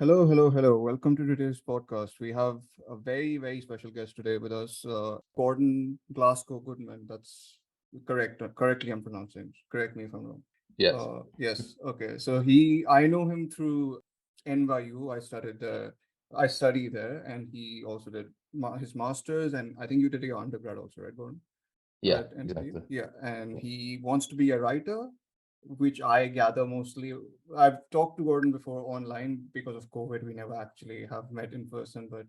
Hello, hello, hello. Welcome to today's podcast. We have a very, very special guest today with us, Gordon Glasgow Goodman. That's correct. Correctly, I'm pronouncing. Correct me if I'm wrong. Yes. Yes. Okay. I know him through NYU. I studied there, and he also did his master's, and I think you did your undergrad also, right, Gordon? Yeah, At NYU. exactly. Yeah, and he wants to be a writer, which I gather mostly. I've talked to Gordon before online because of COVID. We never actually have met in person, but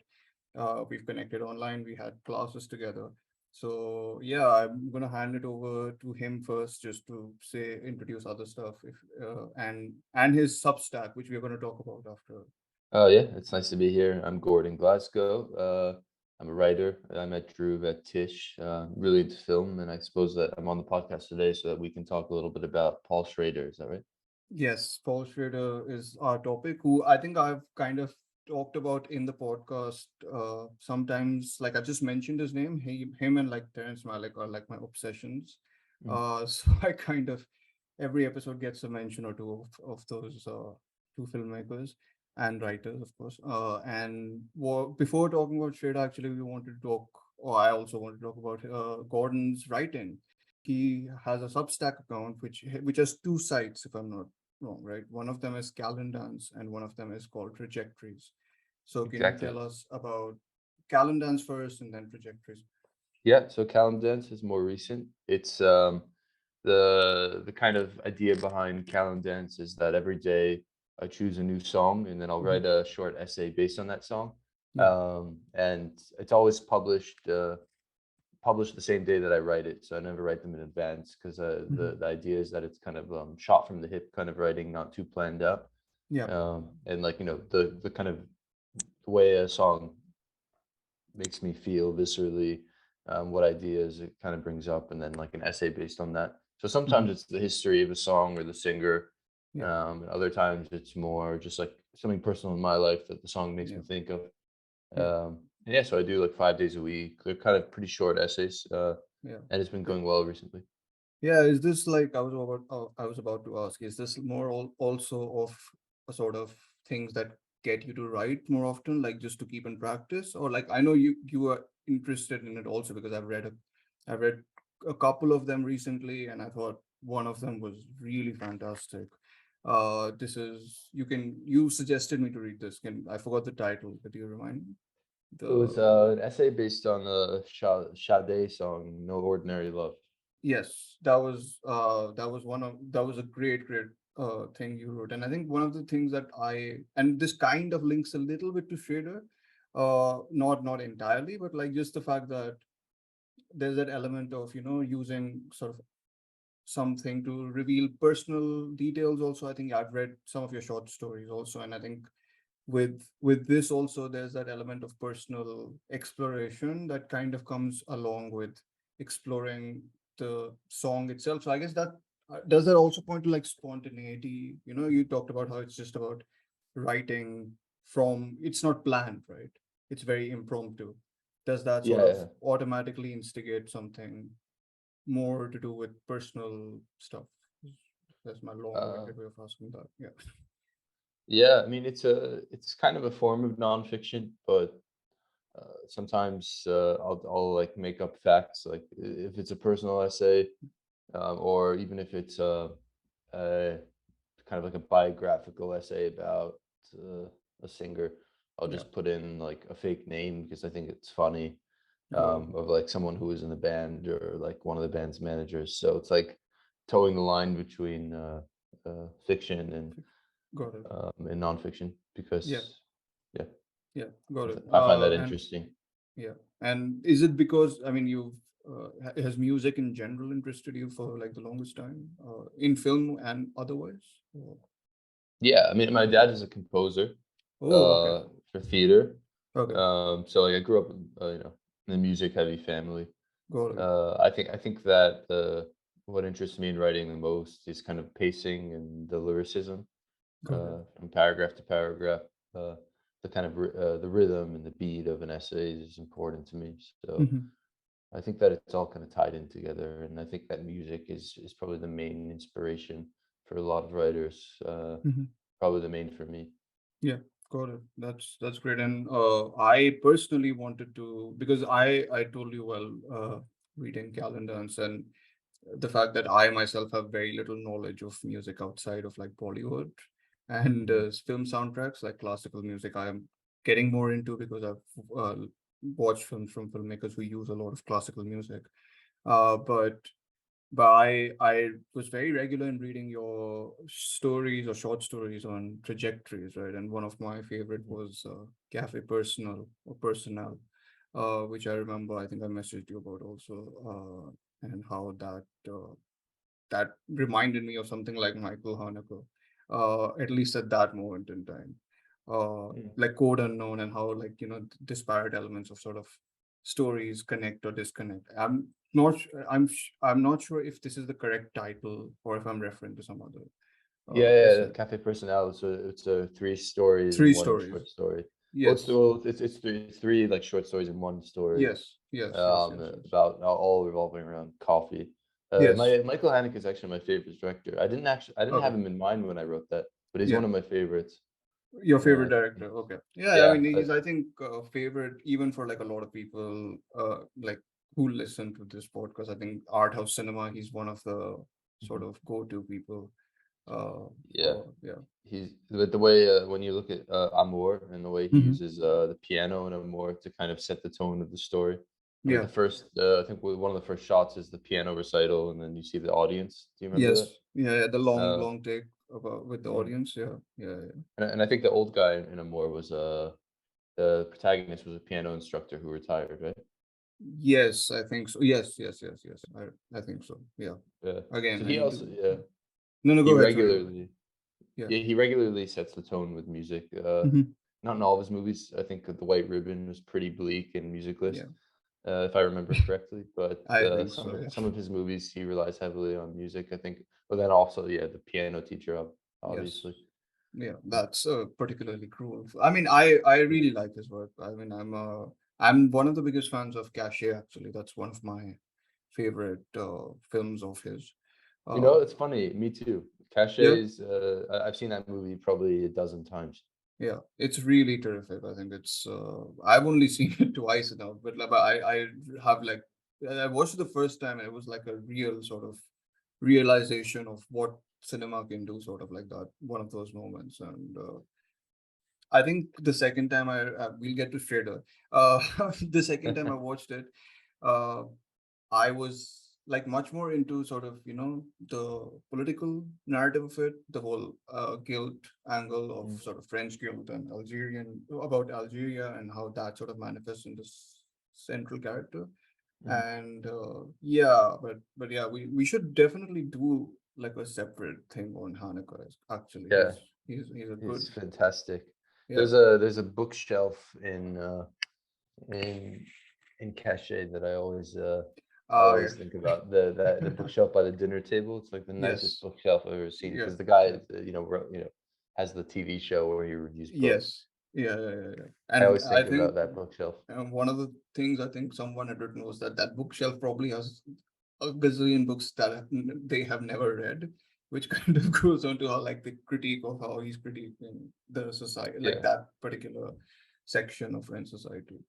we've connected online. We had classes together. So yeah, I'm gonna hand it over to him first, just to say introduce other stuff, if and his Substack, which we're gonna talk about after. Oh yeah, it's nice to be here. I'm Gordon Glasgow. I'm a writer. I met Dhruv at Tish. Really into film, and I suppose that I'm on the podcast today so that we can talk a little bit about Paul Schrader. Is that right? Yes, Paul Schrader is our topic, who I think I've kind of talked about in the podcast. Sometimes, like I just mentioned his name, him and like Terrence Malick are like my obsessions. Mm. So I kind of every episode gets a mention or two of those two filmmakers and writers, of course. Before talking about Schrader, actually, we wanted to talk, or I also wanted to talk about Gordon's writing. He has a Substack account which has two sites, if I'm not wrong, right? One of them is Calendance and one of them is called Trajectories. So can you Exactly. tell us about Calendance first and then Trajectories? Yeah. So Calendar Dance is more recent. It's the kind of idea behind Calendar Dance is that every day I choose a new song and then I'll Mhm. write a short essay based on that song. Yeah. And it's always published the same day that I write it, so I never write them in advance because Mhm. the idea is that it's kind of shot from the hip kind of writing, not too planned out. Yeah. And like the kind of the way a song makes me feel viscerally, what ideas it kind of brings up, and then like an essay based on that. So sometimes Mhm. it's the history of a song or the singer. Yeah. And other times it's more just like something personal in my life that the song makes Yeah. me think of. Yeah. And yeah, so I do like 5 days a week. They're kind of pretty short essays, Yeah. and it's been Yeah. going well recently. Yeah, is this like I was about to ask, is this more also of a sort of things that get you to write more often, like just to keep in practice? Or like I know you are interested in it also because I've read a couple of them recently and I thought one of them was really fantastic. This is you suggested me to read this. Can I forgot the title, could you remind me? It was The an essay based on the Sade song "No Ordinary Love." Yes, that was a great thing you wrote. And I think one of the things that and this kind of links a little bit to Schrader, not entirely, but like just the fact that there's that element of, using sort of something to reveal personal details also. I think I've read some of your short stories also, and I think with this also there's that element of personal exploration that kind of comes along with exploring the song itself. So I guess that does that also point to like spontaneity. You talked about how it's just about writing from, it's not planned, right? It's very impromptu. Does that sort Yeah, of yeah. automatically instigate something more to do with personal stuff? That's my Uh, long-winded way of asking that. Yeah. yeah. I mean, it's kind of a form of nonfiction, but sometimes I'll like make up facts, like if it's a personal essay, or even if it's a kind of like a biographical essay about uh, a singer. I'll Yeah. just put in like a fake name because I think it's funny, Got it. of like someone who was in the band or like one of the band's managers. So it's like towing the line between fiction and nonfiction Yeah. because yeah, Yeah, got it. I find that And interesting. yeah, and is it because I mean has music in general interested you for like the longest time, in film and otherwise? Yeah, I mean, my dad is a composer Oh, okay, for theater. okay, So like I grew up in a music heavy family. got it, I think that what interests me in writing the most is kind of pacing and the lyricism, got it. from paragraph to paragraph. Uh, the kind of the rhythm and the beat of an essay is important to me. So Hmm. I think that it's all kind of tied in together, and I think that music is probably the main inspiration for a lot of writers. Hmm. Probably the main for me. Yeah. Got it. That's great. And I personally wanted to, because I told you, well, reading calendars and the fact that I myself have very little knowledge of music outside of like Bollywood and Mhm. film soundtracks, like classical music. I am getting more into because I've watched films from filmmakers who use a lot of classical music. But I was very regular in reading your stories or short stories on trajectories, right? And one of my favorite Mhm. was Cafe Personal or Personnel, which I remember I think I messaged you about also, and how that reminded me of something like Michael Haneke, at least at that moment in time. Mm. Like Code Unknown and how like disparate elements of sort of stories connect or disconnect. I'm not sure if this is the correct title or if I'm referring to some other Yeah, yeah, essay. Cafe Personnel. It's three stories and Three one stories. short story. Yes. It's three like short stories in one story. Yes. Yes. Yes. Yes. Yes. About all revolving around coffee. Yes. My Michael Haneke is actually my favorite director. I didn't have Okay. him in mind when I wrote that, but he's Yeah. one of my favorites. Your favorite director. He's, Okay. Yeah, I yeah, mean, he's, I think, favorite even for like a lot of people, like who listen to this podcast. I think art house cinema, he's one of the sort Mhm. of go-to people, Yeah. for, yeah. He's the way when you look at Amour and the way he Hmm. uses the piano in Amour to kind of set the tone of the story. I mean, Yeah. I think one of the first shots is the piano recital, and then you see the audience. Do you remember Yes. that? Yeah. Yeah. The long, Uh, long take about with the mhm. audience. Yeah. Yeah. Yeah. And I think the old guy in Amour was the protagonist was a piano instructor who retired, right? Yes, I think so. Yes. Yes. Yes. Yes. I think so. Yeah. Yeah. So Again, I he need to. also yeah No. No. he Go ahead. Sorry. Go ahead. regularly Yeah. yeah he regularly sets the tone with music. Hmm. Not in all of his movies. I think The White Ribbon was pretty bleak and musicless. Yeah. If I remember correctly. But I think so. Yeah. some of his movies, he relies heavily on music, I think. But then also, yeah, the piano teacher, Yes. obviously. Yeah, Mm, that's particularly cruel. I mean, I yeah. really like his work. I mean, I'm one of the biggest fans of Cachet. Actually, that's one of my favorite films of his. You Uh, know, it's funny. Me too. yeah, Caches. I've seen that movie probably a dozen times. yeah, it's really terrific. I think it's. I've only seen it twice now, but like, I have like I watched it the first time and it was like a real sort of realization of what cinema can do, sort of like that. One of those moments, and I think the second time we'll get to Schrader. The second time I watched it, uh, I was like much more into sort of the political narrative of it, the whole guilt angle of Mm, sort of French guilt and Algerian about Algeria and how that sort of manifests in this central character. mhm. And yeah, but yeah, we should definitely do like a separate thing on Hanukkah. Actually, Yeah, he's a good. it's fantastic. Yeah. There's a bookshelf in Cache that I Oh, always yeah. think about the bookshelf by the dinner table. It's like the nicest Yes. bookshelf I've ever seen Yeah. because the guy Yeah. has the TV show where he reviews books. Yes. Yeah, yeah, yeah, yeah. I And always I think think about that bookshelf. one of the things I think someone had written was that that bookshelf probably has a gazillion books that they have never read, which kind of goes on to how like the critique of how he's critiquing the society, like Yeah, that particular section of French society.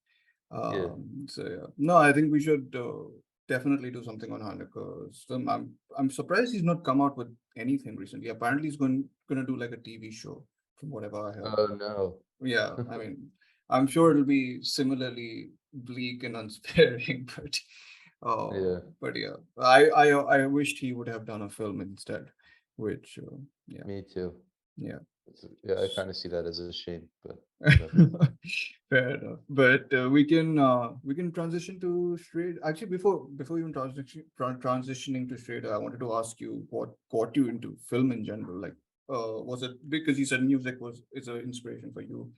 yeah. So yeah, no, I think we should definitely do something on Hanukkah's film. I'm surprised he's not come out with anything recently. Apparently, he's gonna do like a TV show, from whatever I have. Oh no. Yeah, I mean, I'm sure it'll be similarly bleak and unsparing, Yeah, but yeah, I wished he would have done a film instead, which yeah, me too. yeah. Yeah, I kind of see that as a shame, but whatever. Fair enough. But we can transition to Shred. Actually, before even transitioning to Shred, I wanted to ask you what got you into film in general. Like, was it because you said music was is an inspiration for you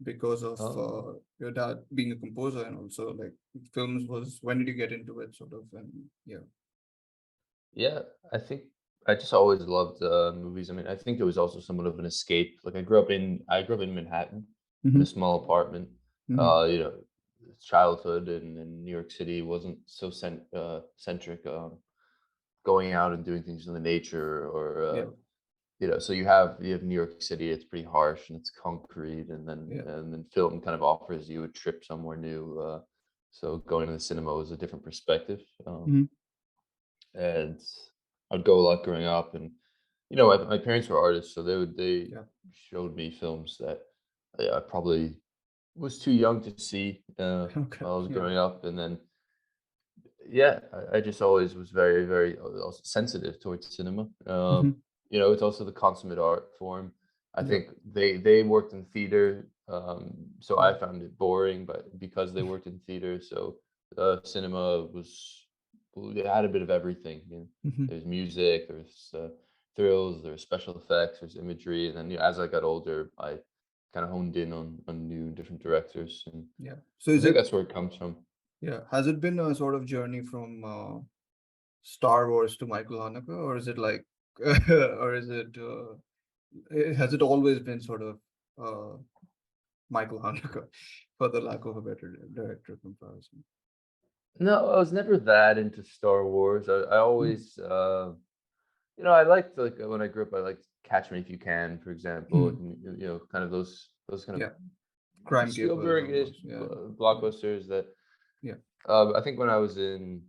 because of Um, your dad being a composer, and also like films was when did you get into it, sort of, and yeah. yeah, I think I just always loved movies. I mean, I think it was also somewhat of an escape. Like I grew up in Manhattan in a Hmm. small apartment. Hmm. You know, childhood in New York City wasn't so centric. Going out and doing things in the nature or Yeah. so you have New York City, it's pretty harsh and it's concrete, and then Yeah. film kind of offers you a trip somewhere new. So going to the cinema was a different perspective. Hmm. And I'd go a lot growing up, and my parents were artists, so they Yeah. showed me films that I probably was too young to see Okay. while I was Yeah. growing up, and then yeah, I just always was very, very also sensitive towards cinema. Hmm. It's also the consummate art form. I Yeah. think they worked in theater, so Yeah. I found it boring, but because they worked in theater, so cinema was well, it had a bit of everything. Hmm. There's music, there's thrills, there's special effects, there's imagery, and then as I got older, I kind of honed in on new different directors, and Yeah. So I is think it, that's where it comes from. yeah, has it been a sort of journey from Star Wars to Michael Haneke, or is it like, or is it, has it always been sort of uh, Michael Haneke, for the lack of a better director comparison? No, I was never that into Star Wars. I Mm. always, I liked like when I grew up, I liked Catch Me If You Can, for example, Mm. kind of those kind of Yeah, crime capers Spielberg-ish almost. Yeah, yeah, blockbusters that yeah. I think when I was in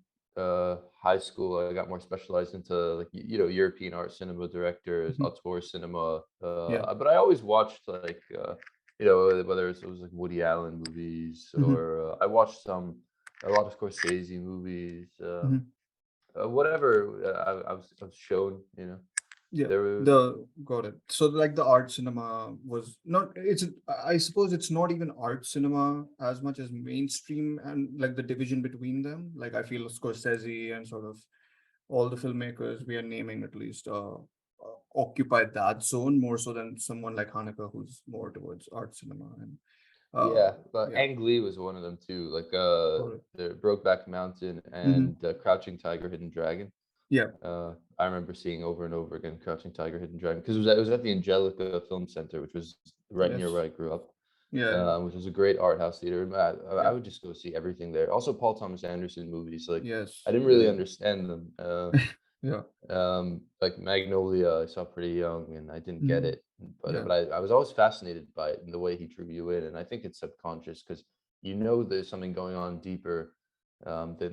high school, I got more specialized into like European art cinema directors, Mhm. auteur cinema. Yeah. But I always watched like whether it was like Woody Allen movies Hmm. or I watched a lot of Scorsese movies. Hmm. Whatever I was shown, Yeah, there were the got it. So like the art cinema was not, it's, I suppose it's not even art cinema as much as mainstream, and like the division between them. Like I feel Scorsese and sort of all the filmmakers we are naming at least occupy that zone more so than someone like Haneke who's more towards art cinema and uh Yeah, but yeah, Ang Lee was one of them too. Like got it. the Brokeback Mountain Hmm. and Crouching Tiger, Hidden Dragon. Yeah. I remember seeing over and over again Crouching Tiger, Hidden Dragon because it was at the Angelica Film Center, which was right near where Yes. I grew up, Yeah. Yeah. which was a great art house theater. I Yeah. would just go see everything there. Also, Paul Thomas Anderson movies. Like I Yes. didn't really Yeah. understand them. Yeah. Like Magnolia, I saw pretty young and I didn't get Hmm. it, but Yeah. I was always fascinated by it and the way he drew you in, and I think it's subconscious because there's something going on deeper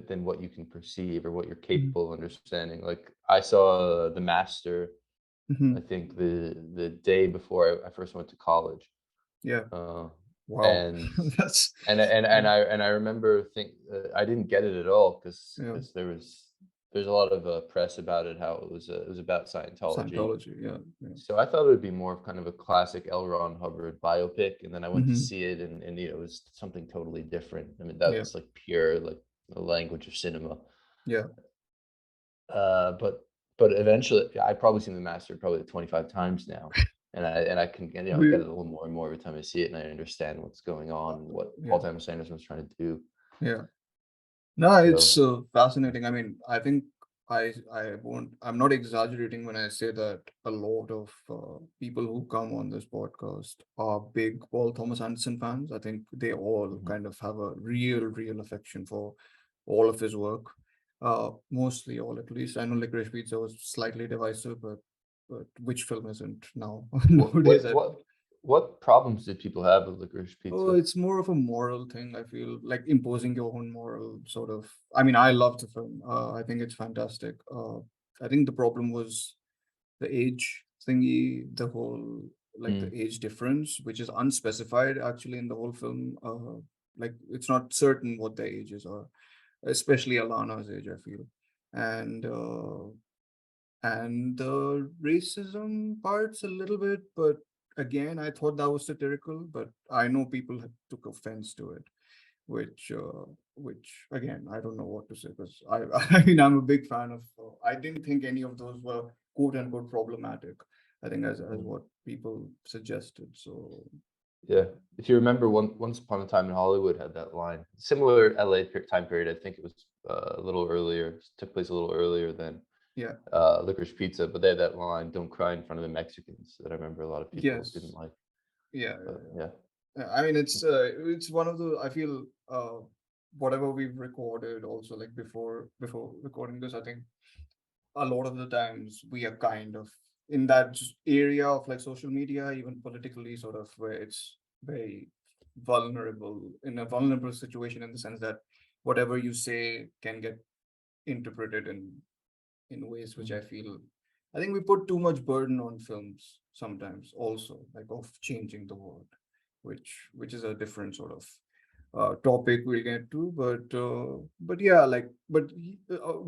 than what you can perceive or what you're Hmm. capable of understanding. Like I saw The Master, Hmm. I think the day before I first went to college, Yeah. uh, Wow. and That's and yeah. I remember I didn't get it at all because Yeah. there's a lot of press about it, how it was about Scientology. Scientology. Yeah. Yeah. So I thought it would be more of kind of a classic L. Ron Hubbard biopic, and then I went to Hmm. see it, and it was something totally different. I mean, that Yeah. was like pure like the language of cinema. Yeah. But eventually, I've probably seen The Master probably 25 times now, and I can get We. it a little more and more every time I see it, and I understand what's going on and what Paul Yeah. Thomas Anderson was trying to do. Yeah. No, it's So fascinating. I mean, I think I won't. I'm not exaggerating when I say that a lot of people who come on this podcast are big Paul Thomas Anderson fans. I think they all mhm. kind of have a real affection for all of his work. Mostly all, at least. I know Licorice Pizza was slightly divisive, but which film isn't now What nowadays? what what what problems did people have with Licorice Oh, Pizza? it's more of a moral thing. I feel like imposing your own moral sort of. I mean, I love the film. I think it's fantastic. I think the problem was the age thingy, the whole like the Mm, age difference, which is unspecified actually in the whole film. Like it's not certain what their ages are, especially Alana's age, I feel, and and the racism parts a little bit, but again, I thought that was satirical, but I know people took offense to it, which again, I don't know what to say because I mean, I'm a big fan of. I didn't think any of those were quote unquote problematic. I think as mm. what people suggested. So Yeah. If you remember, Once Upon a Time in Hollywood had that line. Similar LA time period. I think it was a little earlier. Took place a little earlier than yeah, Licorice Pizza, but they had that line, "Don't cry in front of the Mexicans," that I remember a lot of people didn't yes, like. yeah, yeah, But yeah. yeah. Yeah, I mean, it's one of the, I feel whatever we've recorded also like before recording this, I think a lot of the times we are kind of in that area of like social media, even politically, sort of where it's very vulnerable, in a vulnerable situation, in the sense that whatever you say can get interpreted in ways which I Mhm. feel, I think we put too much burden on films sometimes also, like of changing the world, which is a different sort of topic we'll get to. But yeah, like,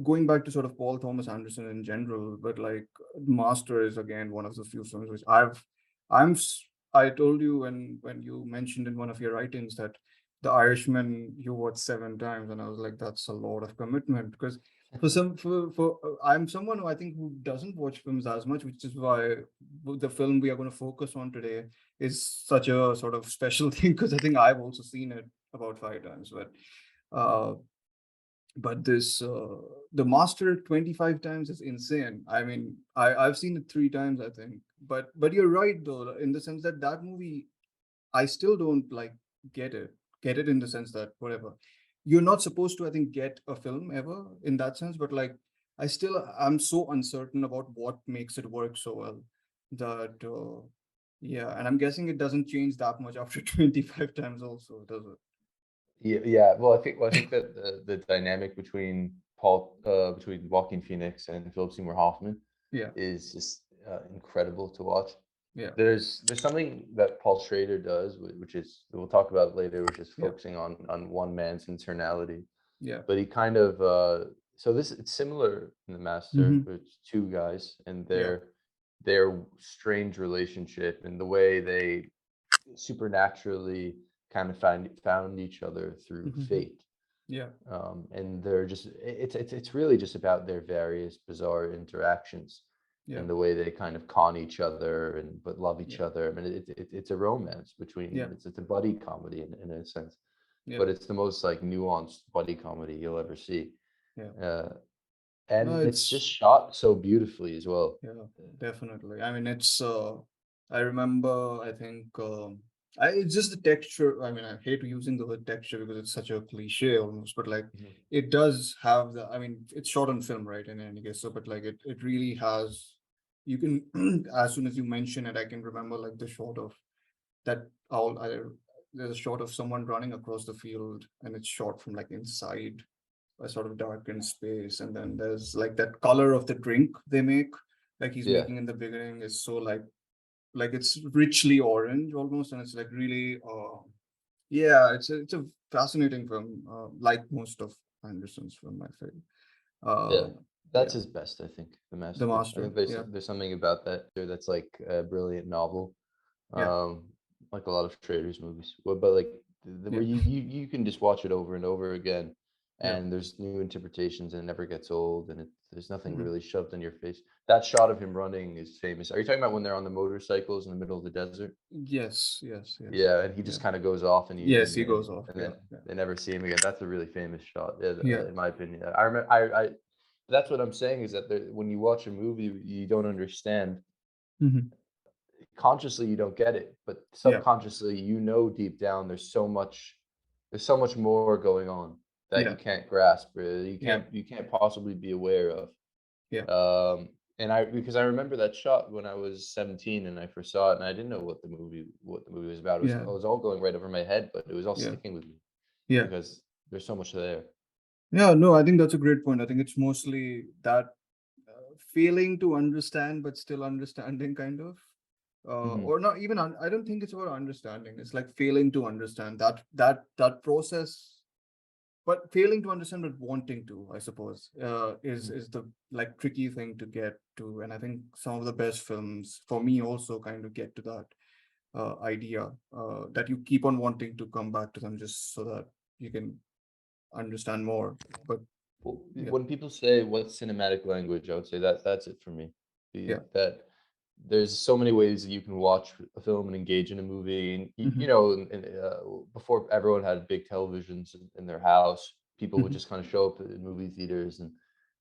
going back to sort of Paul Thomas Anderson in general, but like Master is again one of the few films which I'm s- I told you when you mentioned in one of your writings that The Irishman you watched 7 times, and I was like, that's a lot of commitment. Because I'm someone who I think who doesn't watch films as much, which is why the film we are going to focus on today is such a sort of special thing, because I think I've also seen it about 5 times. Uh, but the Master 25 times is insane. I mean, I've seen it 3 times, I think. But you're right though, in the sense that that movie, I still don't like get it. Get it in the sense that whatever. You're not supposed to, I think, get a film ever in that sense, but like I'm so uncertain about what makes it work so well that yeah, and I'm guessing it doesn't change that much after 25 times also, does it? Yeah, yeah. Well, I think that the dynamic between Joaquin Phoenix and Philip Seymour Hoffman Yeah, is just incredible to watch. yeah, There's something that Paul Schrader does, which is we'll talk about later, which is yeah, focusing on one man's internality. yeah. But he kind of so this it's similar in The Master Mm-hmm. with two guys and Yeah. their strange relationship and the way they supernaturally kind of found each other through Mm-hmm. fate. Yeah, And they're just it's really just about their various bizarre interactions yeah, and the way they kind of con each other and but love yeah, each other. I mean, it's a romance between yeah, it's a buddy comedy in a sense, yeah, but it's the most like nuanced buddy comedy you'll ever see. yeah. Uh, No, and it's just it's shot so beautifully as well. yeah, definitely. I mean, I remember, I think, it's just the texture. I mean, I hate using the word texture because it's such a cliche almost, but like, Mhm. it does have I mean, it's shot on film, right? In any case. So, but like, it really has, you can, as soon as you mention it, I can remember like the shot of that owl. There's a shot of someone running across the field, and it's shot from like inside a sort of darkened space, and then there's like that color of the drink they make, like he's Yeah, making in the beginning, is so like it's richly orange almost, and it's like really yeah, it's a fascinating film, like most of Anderson's film, I feel. yeah. That's Yeah, his best, I think, The The Master. I Master. think Yeah, there's something about that there that's like a brilliant novel. yeah, um, like a lot of Schrader's movies. But like yeah, where you can just watch it over and over again, yeah. and there's new interpretations, and it never gets old, and there's nothing Mhm. really shoved in your face. That shot of him running is famous. Are you talking about when they're on the motorcycles in the middle of the desert? Yes, yes, yes. Yeah, and he Yeah, just kind of goes off, and yes, he goes off. and Yeah, then yeah, they never see him again. That's a really famous shot, yeah, yeah. in my opinion. I remember, that's what I'm saying is that when you watch a movie, you don't understand Hmm. consciously you don't get it, but Yeah, subconsciously you know deep down there's so much more going on that yeah, you can't grasp, yeah, you can't possibly be aware of. yeah, And I because I remember that shot when I was 17 and I first saw it and I didn't know what the movie was about. yeah, It was all going right over my head, but it was all yeah, sticking with me yeah. because there's so much there. Yeah, no, I think that's a great point. I think it's mostly that failing to understand, but still understanding, kind of, Hmm. or not even. I don't think it's about understanding. It's like failing to understand that process, but failing to understand, but wanting to, I suppose, is the like tricky thing to get to. And I think some of the best films for me also kind of get to that idea, that you keep on wanting to come back to them just so that you can understand more. But Well, yeah, when people say what's cinematic language, I would say that that's it for me. yeah. That there's so many ways that you can watch a film and engage in a movie, and Hmm. before everyone had big televisions in their house, people would Hmm. just kind of show up in movie theaters and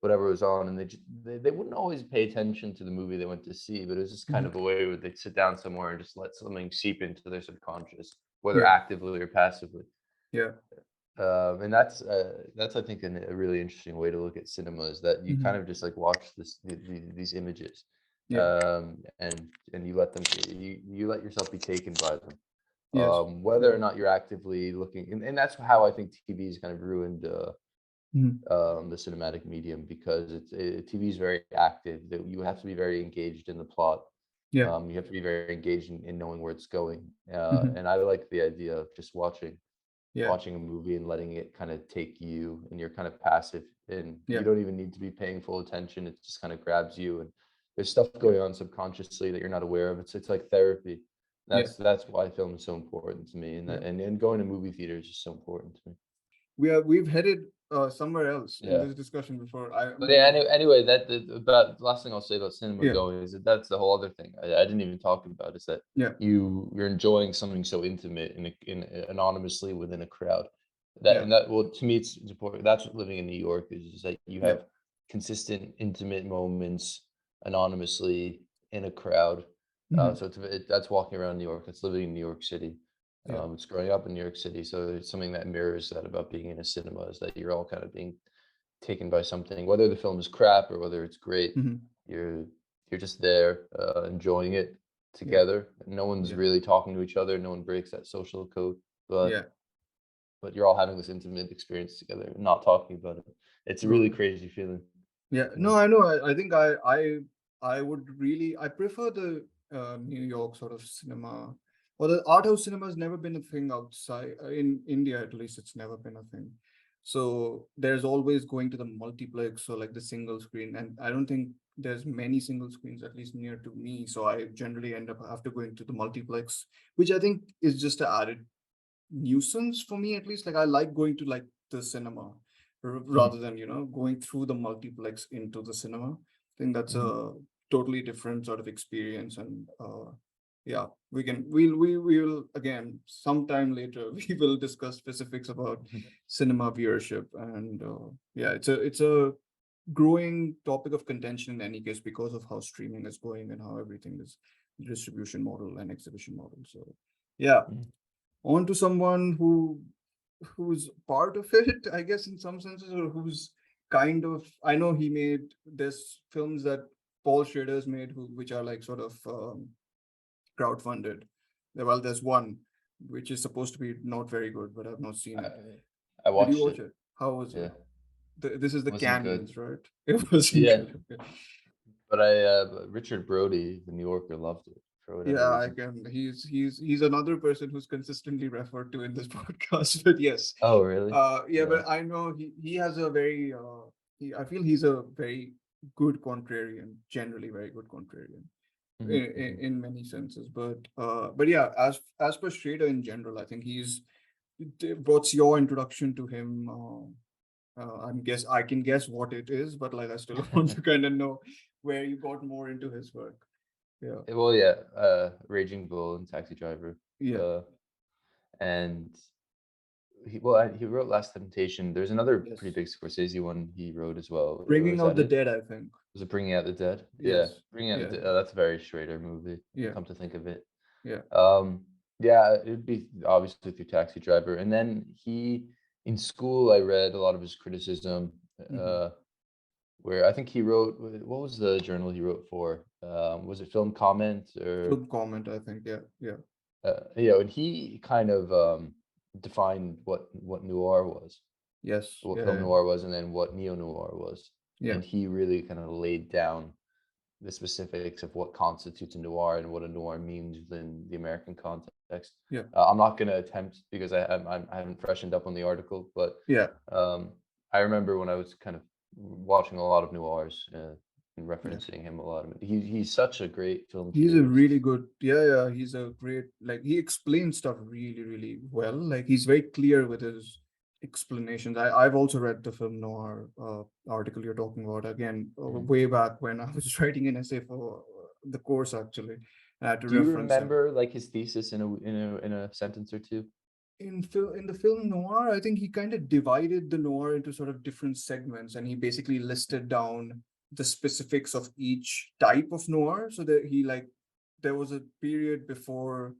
whatever was on, and they wouldn't always pay attention to the movie they went to see, but it was just kind Hmm. of a way where they'd sit down somewhere and just let something seep into their subconscious, whether Yeah, actively or passively. yeah. And that's I think a really interesting way to look at cinema is that you kind Hmm. of just like watch these images, Yeah. and you let them, you let yourself be taken by them, Yes. whether Yeah. or not you're actively looking, and that's how I think TV has kind of ruined Mhm. the cinematic medium, because TV is very active. That you have to be very engaged in the plot. Yeah. You have to be very engaged in knowing where it's going. Mhm. And I like the idea of just Yeah. watching a movie and letting it kind of take you, and you're kind of passive, and Yeah. you don't even need to be paying full attention. It just kind of grabs you, and there's stuff Yeah. going on subconsciously that you're not aware of. It's like therapy. Yeah. That's why film is so important to me, and Yeah. and going to movie theaters is so important to me. We've headed somewhere else in Yeah. this discussion before. I But yeah, mean, anyway, about the last thing I'll say about cinema yeah. going is that that's the whole other thing I didn't even talk about, is that Yeah. you're enjoying something so intimate anonymously within a crowd. Yeah. That, well, to me it's important. That's what living in New York is that you Yeah. have consistent intimate moments anonymously in a crowd. Mhm. So that's walking around New York. That's living in New York City. Yeah. It's growing up in New York City. So it's something that mirrors that about being in a cinema, is that you're all kind of being taken by something, whether the film is crap or whether it's great. Mhm. You're you're just there, enjoying it Yeah. together. No one's Yeah. really talking to each other. No one breaks that social code, Yeah. but you're all having this intimate experience together, not talking about it. It's a really Totally. crazy feeling. Yeah. Yeah. No, I know. I think I would really I prefer the New York sort of cinema. Or the art house cinema has never been a thing outside in India, at least it's never been a thing. So there's always going to the multiplex or like the single screen, and I don't think there's many single screens at least near to me. So I generally end up after going to the multiplex, which I think is just a added nuisance for me, at least. Like I like going to like the cinema rather Mhm, than going through the multiplex into the cinema. I think that's mhm, a totally different sort of experience. And yeah, we will again sometime later we will discuss specifics about mhm, cinema viewership. And yeah, it's a growing topic of contention in any case because of how streaming is going and how everything is distribution model and exhibition model. So yeah, mhm. on to someone who's part of it, I guess, in some senses, or who's kind of. I know he made this films that Paul Schrader's made, which are like sort of crowdfunded. Well, there's one which is supposed to be not very good, but I've not seen I it. I Did you watched watch it. it? How was it? Yeah, This is the wasn't good. Canyons, right? It wasn't Yeah, good. Okay. but but Richard Brody, the New Yorker, loved it for whatever Yeah, I reason. can. He's another person who's consistently referred to in this podcast. But yes, Oh, really? yeah, Yeah. but I know he has a very I feel he's a very good contrarian, generally very good contrarian Mhm, in, mhm. in many senses. But yeah, as per Schrader in general, I think he's. What's your introduction to him? I can guess what it is, but like I still want to kind of know where you got more into his work. Yeah, Well, yeah, Raging Bull and Taxi Driver, yeah, uh, and he wrote Last Temptation. There's another pretty yes. big Scorsese one he wrote as well. Bringing Was Out that the it? Dead, I think. Was it Bringing Out the Dead? Yeah, Yes. Bringing Out Yeah. the Dead. That's a very Schrader movie. Yeah. Come to think of it. Yeah. Yeah, it'd be obviously through Taxi Driver, and then in school I read a lot of his criticism. Hmm. Uh, where I think he wrote, what was the journal he wrote for? Was it Film Comment or Good comment, I think. Yeah. Yeah. and he kind of defined what noir was, Yes. what Yeah. film Yeah. noir was, and then what neo noir was, Yeah. and he really kind of laid down the specifics of what constitutes a noir and what a noir means within the American context. Yeah. I'm not going to attempt, because I haven't freshened up on the article, but Yeah. um, I remember when I was kind of watching a lot of noirs and Yeah. referencing him a lot. He's such a great film He's a theorist. really good, yeah, yeah. He's a great, like, he explains stuff really, really well. Like, he's very clear with his explanations. I've also read the film noir article you're talking about again, Mhm. way back when I was writing an essay for the course, actually. I had to Do you reference him. remember like his thesis in a sentence or two? In the film noir, I think he kind of divided the noir into sort of different segments, and he basically listed down the specifics of each type of noir. So that he like there was a period before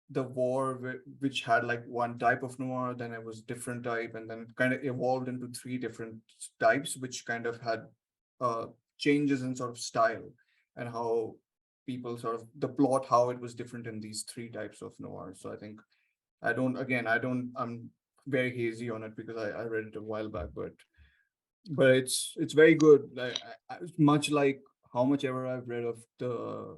the war which had like one type of noir, then it was different type, and then it kind of evolved into three different types, which kind of had uh changes in sort of style. and how people sort of the plot, how it was different in these three types of noir. So I think I'm very hazy on it because I read it a while back, but it's very good. Like it's much like how much ever I've read of the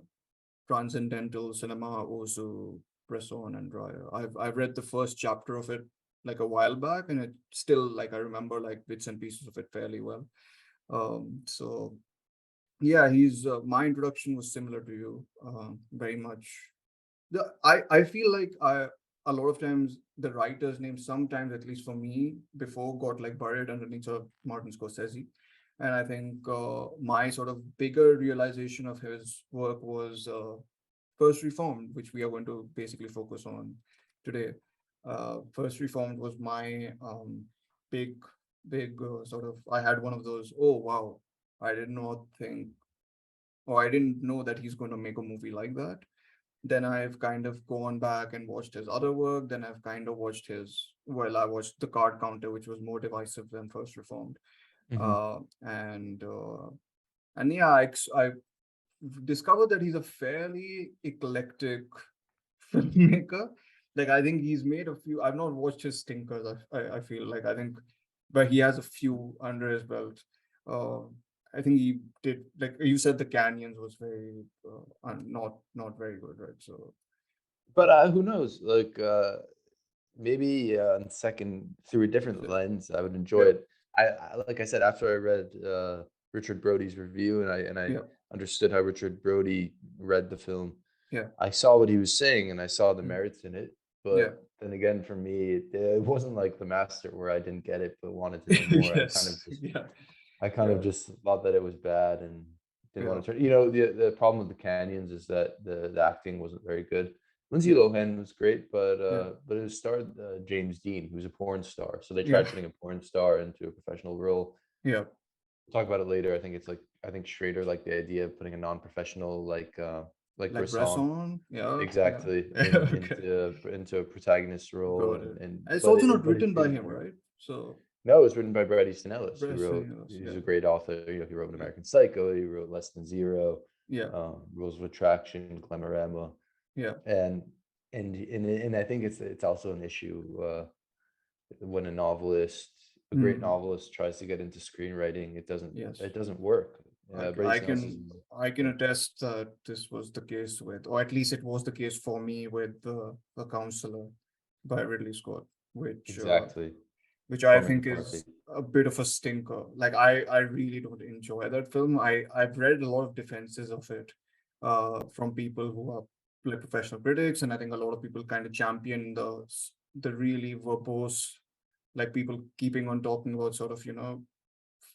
transcendental cinema, also Bresson and Dreyer. I've read the first chapter of it like a while back, and it still like I remember like bits and pieces of it fairly well. So yeah, he's my introduction was similar to you, very much. I feel like I a lot of times the writer's name sometimes, at least for me, before got like buried underneath sort of Martin Scorsese. And I think my sort of bigger realization of his work was First Reformed, which we are going to basically focus on today. First Reformed was my big, big sort of. I had one of those. Oh wow, I did not think, or I didn't know that he's going to make a movie like that. Then I've kind of gone back and watched his other work. Then I've kind of watched I watched The Card Counter, which was more divisive than First Reformed. Hmm. Uh, and yeah, I discovered that he's a fairly eclectic filmmaker. Like I think he's made a few. I've not watched his stinkers. I feel like I think, but he has a few under his belt. Uh, I think he did like you said. The Canyons was very not very good, right? So But who knows? Like maybe on second through a different so, lens, I would enjoy yeah, it. Like I said, after I read Richard Brody's review and I yeah, understood how Richard Brody read the film, yeah, I saw what he was saying and I saw the mm, merits in it. yeah, But then again, for me, it wasn't like The Master where I didn't get it but wanted to know more. yes, yeah, I kind of yeah, just thought that it was bad and didn't yeah, want to turn. You know, the problem with the Canyons is that the acting wasn't very good. Lindsay yeah, Lohan was great, yeah, but it starred James Dean, who's a porn star. So they yeah, tried putting a porn star into a professional role. yeah. We'll talk about it later. I think Schrader liked the idea of putting a non-professional like Like Bresson Bresson, yeah, yeah. exactly Okay, into a protagonist role got it. and And it's also not but it written by didn't him, work. right? So No, it's written by Bret Easton Ellis, who wrote. Bresson, yes, He's yeah, a great author. You know, he wrote An yeah, American Psycho. He wrote Less Than Zero, yeah, Rules of Attraction, Glamorama, yeah, and and I think it's also an issue when a great mm, novelist, tries to get into screenwriting. yes. It doesn't work. I, c- Bret I Easton Ellis can is I can yeah, attest that this was the case with, or at least it was the case for me with the Counselor by Ridley Scott, exactly which I Cormac think McCarthy. is a bit of a stinker. Like I really don't enjoy that film. I've read a lot of defenses of it, from people who are like professional critics, and I think a lot of people kind of champion the really verbose, like people keeping on talking about sort of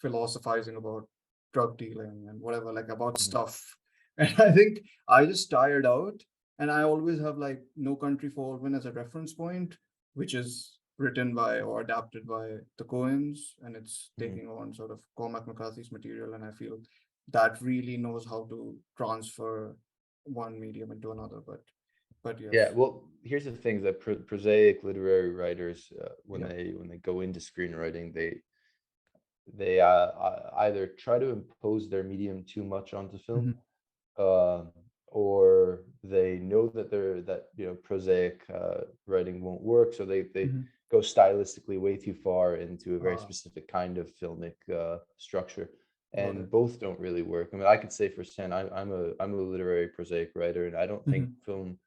philosophizing about drug dealing and whatever, like about Mhm. stuff. And I think I just tired out. And I always have like No Country for Old Men as a reference point, which is written by or adapted by the Coens, and it's Mhm. taking on sort of Cormac McCarthy's material. And I feel that really knows how to transfer one medium into another. But Yeah, yes, well, here's the thing that prosaic literary writers, yeah, when they go into screenwriting, they either try to impose their medium too much onto film, mhm, um, or they know that prosaic writing won't work, so they mhm. go stylistically way too far into a very Ah, specific kind of filmic structure, got and it. both don't really work. I mean, I could say firsthand, I'm a literary prosaic writer, and I don't think Mhm. film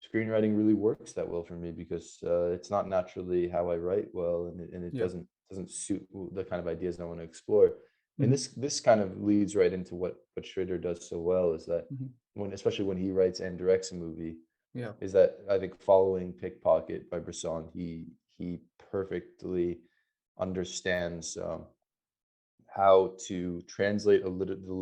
screenwriting really works that well for me because it's not naturally how I write well, and it Yeah. doesn't suit the kind of ideas I want to explore. And Mhm, this kind of leads right into what Schrader does so well is that mhm. especially when he writes and directs a movie, Yeah. is that I think following Pickpocket by Bresson, he perfectly understands how to translate the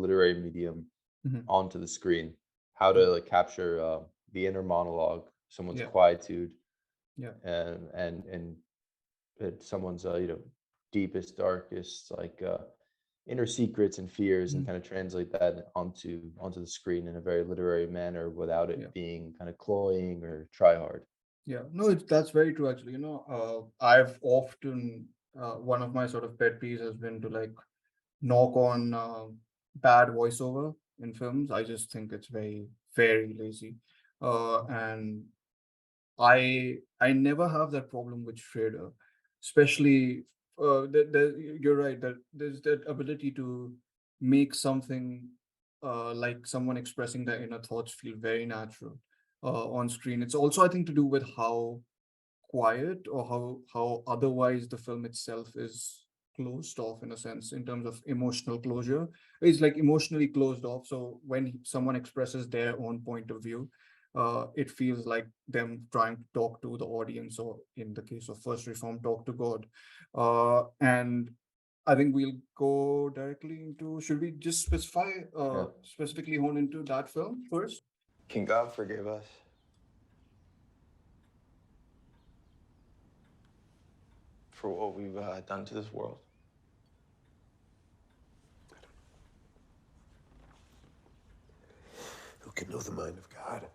literary medium Mhm. onto the screen, how to Yeah. like capture the inner monologue, someone's Yeah. quietude, Yeah. and someone's deepest, darkest inner secrets and fears, and Mhm. kind of translate that onto the screen in a very literary manner without Yeah. it being kind of cloying or try hard. Yeah. No, that's very true actually. I've often one of my sort of pet peeves has been to like knock on bad voiceover. in films. I just think it's very, very lazy. And I never have that problem with Schrader, especially you're right that there's that ability to make something like someone expressing their inner thoughts feel very natural on screen. It's also, I think, to do with how quiet or how otherwise the film itself is closed off, in a sense, in terms of emotional closure. It's like emotionally closed off, so when someone expresses their own point of view, it feels like them trying to talk to the audience, or in the case of First Reform, talk to God. And I think we'll go directly into, should we just Yeah. specifically hone into that film first? Can God forgive us for what we've done to this world? Who can know the mind of God?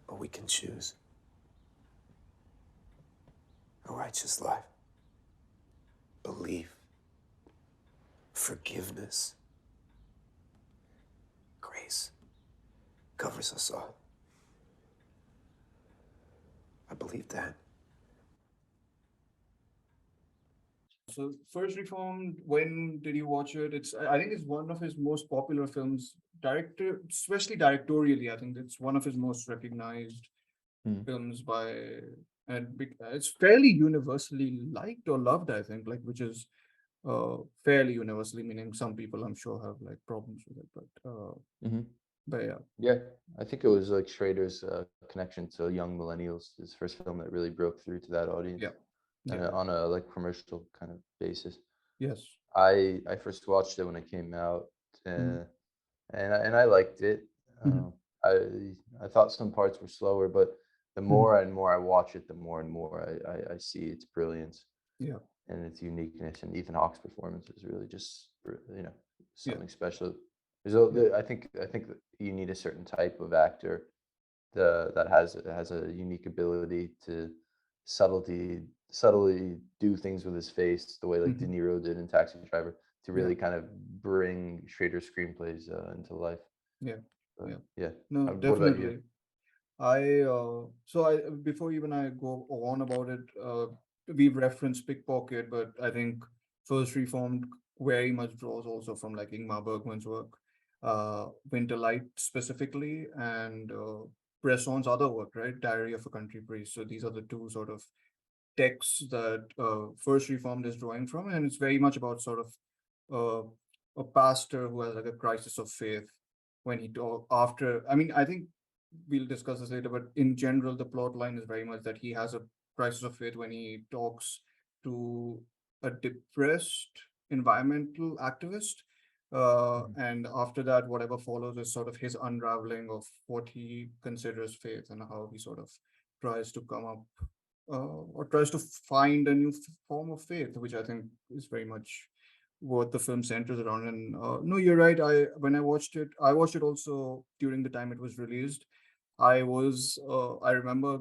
But we can choose a righteous life, belief, forgiveness, grace covers us all. I believe that. So First Reformed, when did you watch it? I think it's one of his most popular films, especially directorially. I think it's one of his most recognized Mm. films it's fairly universally liked or loved, I think, like, which is fairly universally, meaning some people I'm sure have like problems with it, Hmm. but yeah. Yeah, I think it was like Schrader's connection to young millennials, his first film that really broke through to that audience Yeah. Yeah. on a like commercial kind of basis. Yes. I first watched it when it came out, Mhm. and I liked it. Mhm. I thought some parts were slower, but the Mhm. more and more I watch it, the more and more I see its brilliance Yeah. and its uniqueness. And Ethan Hawke's performance is really just Yeah. something special. Yeah. I think that you need a certain type of actor that has a unique ability to subtly do things with his face, the way like De Mhm. Niro did in Taxi Driver, to Yeah. really kind of bring Schrader screenplays into life. Yeah. But Yeah. yeah, No, what about you? definitely. I before even I go on about it, we've referenced Pickpocket, but I think First Reformed very much draws also from like Ingmar Bergman's work, Winterlight specifically, and Bresson's other work, right? Diary of a Country Priest. So these are the two sort of texts that First Reformed is drawing from, and it's very much about sort of uh, a pastor who has like a crisis of faith when he talk after. I mean, I think we'll discuss this later, but in general, the plot line is very much that he has a crisis of faith when he talks to a depressed environmental activist. Mhm. And after that, whatever follows is sort of his unraveling of what he considers faith and how he sort of tries to come up or tries to find a new form of faith, which I think is very much what the film centers around. And no, you're right. When I watched it also during the time it was released. I remember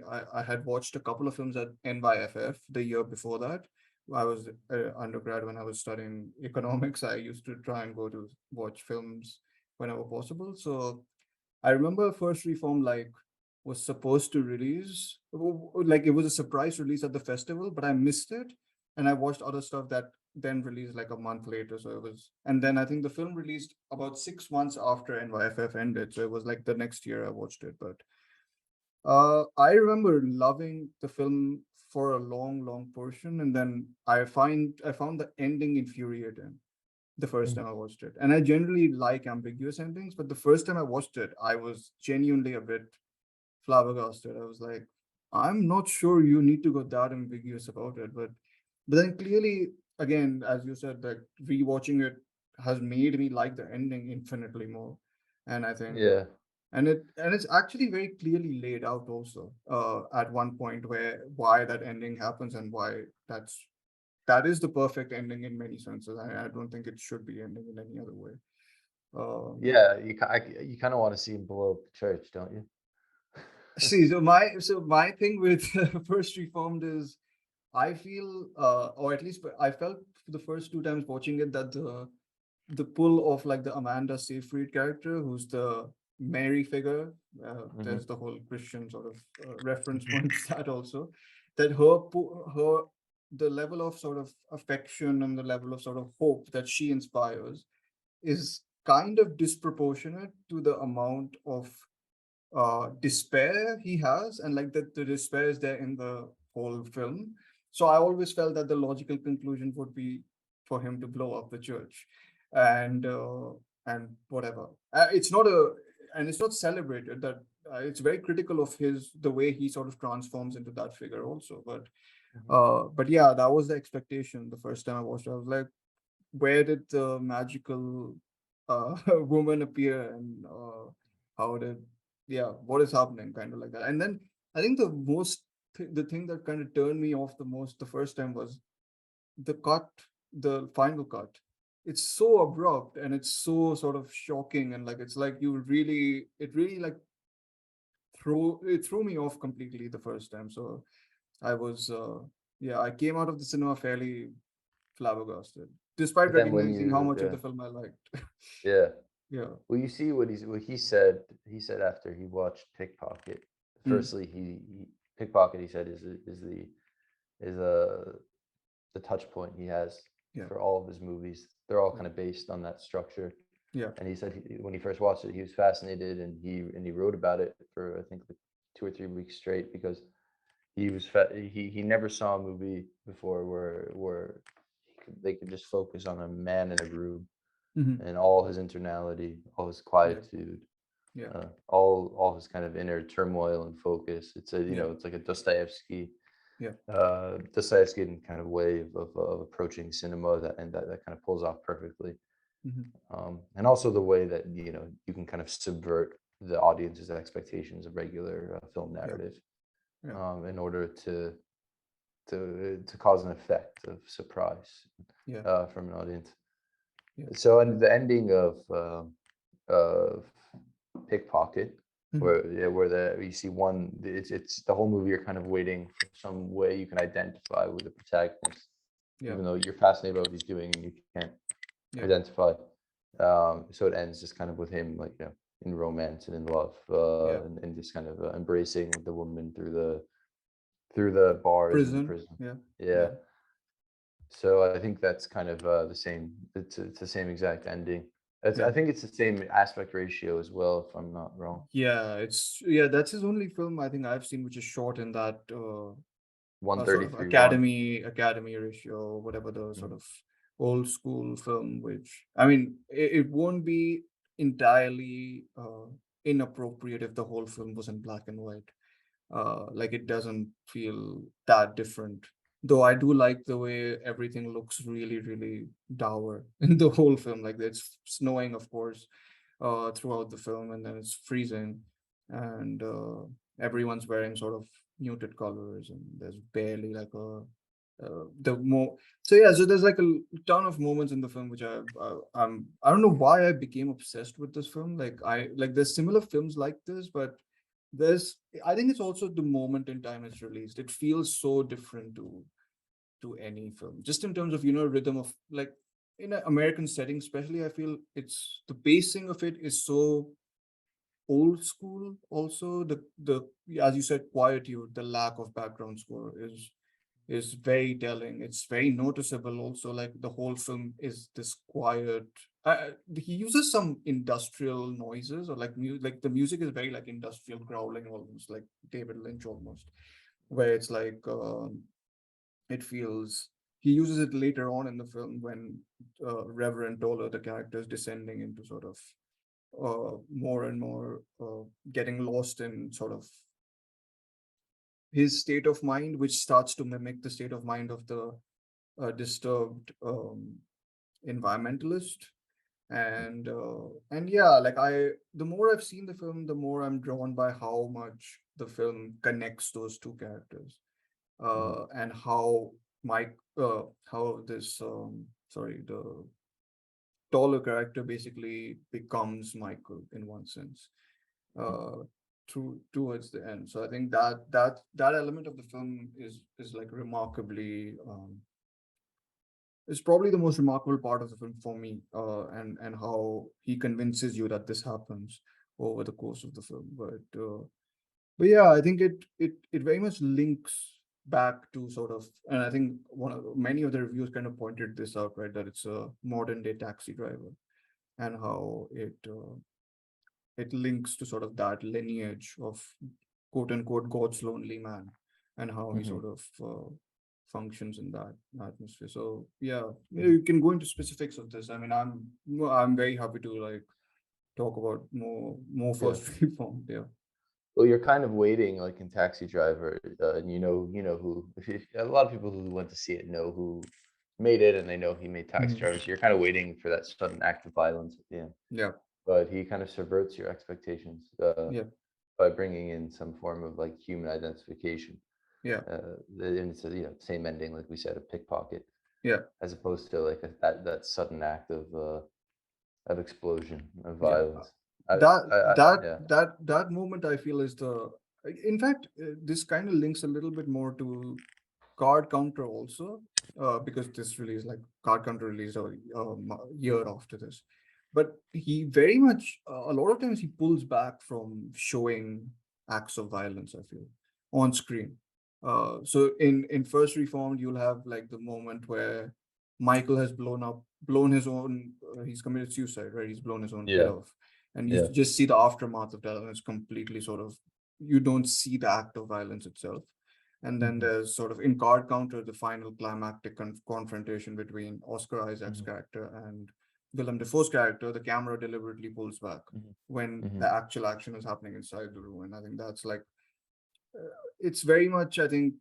I had watched a couple of films at NYFF the year before that. I was undergrad when I was studying economics. I used to try and go to watch films whenever possible. So I remember First Reform like was supposed to release, like it was a surprise release at the festival, but I missed it, and I watched other stuff that then released like a month later. So it was, and then I think the film released about 6 months after NYFF ended. So it was like the next year I watched it. But I remember loving the film for a long, long portion, and then I found the ending infuriating the first Mhm. time I watched it. And I generally like ambiguous endings, but the first time I watched it, I was genuinely a bit flabbergasted. I was like, I'm not sure you need to go that ambiguous about it. But then clearly, again, as you said, that rewatching it has made me like the ending infinitely more. And I think Yeah, it's actually very clearly laid out also at one point where why that ending happens and why that is the perfect ending in many senses. I don't think it should be ending in any other way. Um, yeah. You kind of want to see him blow up the church, don't you? see, so my thing with First Reformed is I feel, or at least I felt the first two times watching it that the pull of like the Amanda Seyfried character, who's the Mary figure. There's the whole Christian sort of reference point to that also. That her the level of sort of affection and the level of sort of hope that she inspires is kind of disproportionate to the amount of despair he has, and like that the despair is there in the whole film. So I always felt that the logical conclusion would be for him to blow up the church, and whatever. It's not a and it's not celebrated that. It's very critical of his the way he sort of transforms into that figure also. But yeah, that was the expectation the first time I watched it. I was like, where did the magical woman appear, and how did what is happening, kind of like that. And then I think the thing that kind of turned me off the most the first time was the cut, the final cut. It's so abrupt and it's so sort of shocking, and like it's like it really like threw me off completely the first time. So I was I came out of the cinema fairly flabbergasted, despite But then when recognizing how you, much of the film I liked. yeah, Yeah. well, you see what he said. He said after he watched Pickpocket. Mm. Firstly, he Pickpocket. He said is the touch point he has Yeah. for all of his movies. They're all Yeah. kind of based on that structure. Yeah. And he said when he first watched it, he was fascinated, and he wrote about it for I think like 2 or 3 weeks straight because he never saw a movie before where they could just focus on a man in a room Hmm. and all his internality, all his Yeah. quietude, Yeah. all his kind of inner turmoil and focus. It's a Yeah. it's like a Dostoevsky Yeah. Dostoevsky kind of way of approaching cinema that kind of pulls off perfectly. Hmm. And also the way that you can kind of subvert the audience's expectations of regular film Yeah. narrative Yeah. in order to cause an effect of surprise Yeah. from an audience. Yeah. So, and the ending of Pickpocket, Mhm. where you see it's the whole movie. You're kind of waiting for some way you can identify with the protagonist, Yeah. even though you're fascinated by what he's doing and you can't Yeah. identify. So it ends just kind of with him like in romance and in love, Yeah. and just kind of embracing the woman through the bars in the Prison. prison. Yeah. Yeah. Yeah. So I think that's kind of the same. It's the same exact ending. Yeah. I think it's the same aspect ratio as well, if I'm not wrong. That's his only film I think I've seen which is short in that One sort thirty of three one. academy ratio, whatever the sort Mhm. of old school film, which I mean, it won't be entirely inappropriate if the whole film was in black and white. Like it doesn't feel that different. Though I do like the way everything looks really, really dour in the whole film. Like it's snowing, of course, throughout the film, and then it's freezing, and everyone's wearing sort of muted colors, and there's barely like a the more so yeah so there's like a ton of moments in the film which I don't know why I became obsessed with this film. Like there's similar films like this, but there's I think it's also the moment in time it's released. It feels so different to any film, just in terms of rhythm of like in an American setting, especially. I feel it's the pacing of it is so old school. Also, the as you said, quietude, the lack of background score is very telling. It's very noticeable. Also, like the whole film is this quiet. He uses some industrial noises, or like the music is very like industrial growling, almost like David Lynch, almost, where it's like it feels. He uses it later on in the film when Reverend Toller, the character, is descending into sort of more and more getting lost in sort of his state of mind, which starts to mimic the state of mind of the disturbed environmentalist. And yeah, like the more I've seen the film, the more I'm drawn by how much the film connects those two characters, Mhm. and how this sorry the taller character basically becomes Michael in one sense, uh towards the end. So I think that element of the film is like remarkably is probably the most remarkable part of the film for me, and how he convinces you that this happens over the course of the film. But yeah, I think it very much links back to sort of, and I think many of the reviews kind of pointed this out, right? That it's a modern day Taxi Driver, and how it links to sort of that lineage of quote unquote God's lonely man, and how he Hmm. sort of functions in that atmosphere. So yeah, you can go into specifics of this. I mean, I'm very happy to like talk about more Yeah. first reform. Yeah. Well, you're kind of waiting, like in Taxi Driver, and you know who. A lot of people who went to see it know who made it, and they know he made Taxi Mhm. Driver. So you're kind of waiting for that sudden act of violence at the end. Yeah. But he kind of subverts your expectations Yeah. by bringing in some form of like human identification. Yeah. And it's a, same ending, like we said, a pickpocket, Yeah. as opposed to like that sudden act of explosion of Yeah. violence. I, that yeah. that moment I feel is the, in fact, this kind of links a little bit more to Card Counter also, because this release, like Card Counter released a year after this, but he very much, a lot of times he pulls back from showing acts of violence, I feel, on screen. So in First Reformed, you'll have like the moment where Michael has blown his own, he's committed suicide, right? He's blown his own head Yeah. off, and you Yeah. just see the aftermath of that, and it's completely sort of, you don't see the act of violence itself. And then Mhm. there's sort of in Card Counter, the final climactic confrontation between Oscar Isaac's Mhm. character and Willem Dafoe's character. The camera deliberately pulls back Mhm. when Mhm. the actual action is happening inside the room, and I think that's like, it's very much, I think,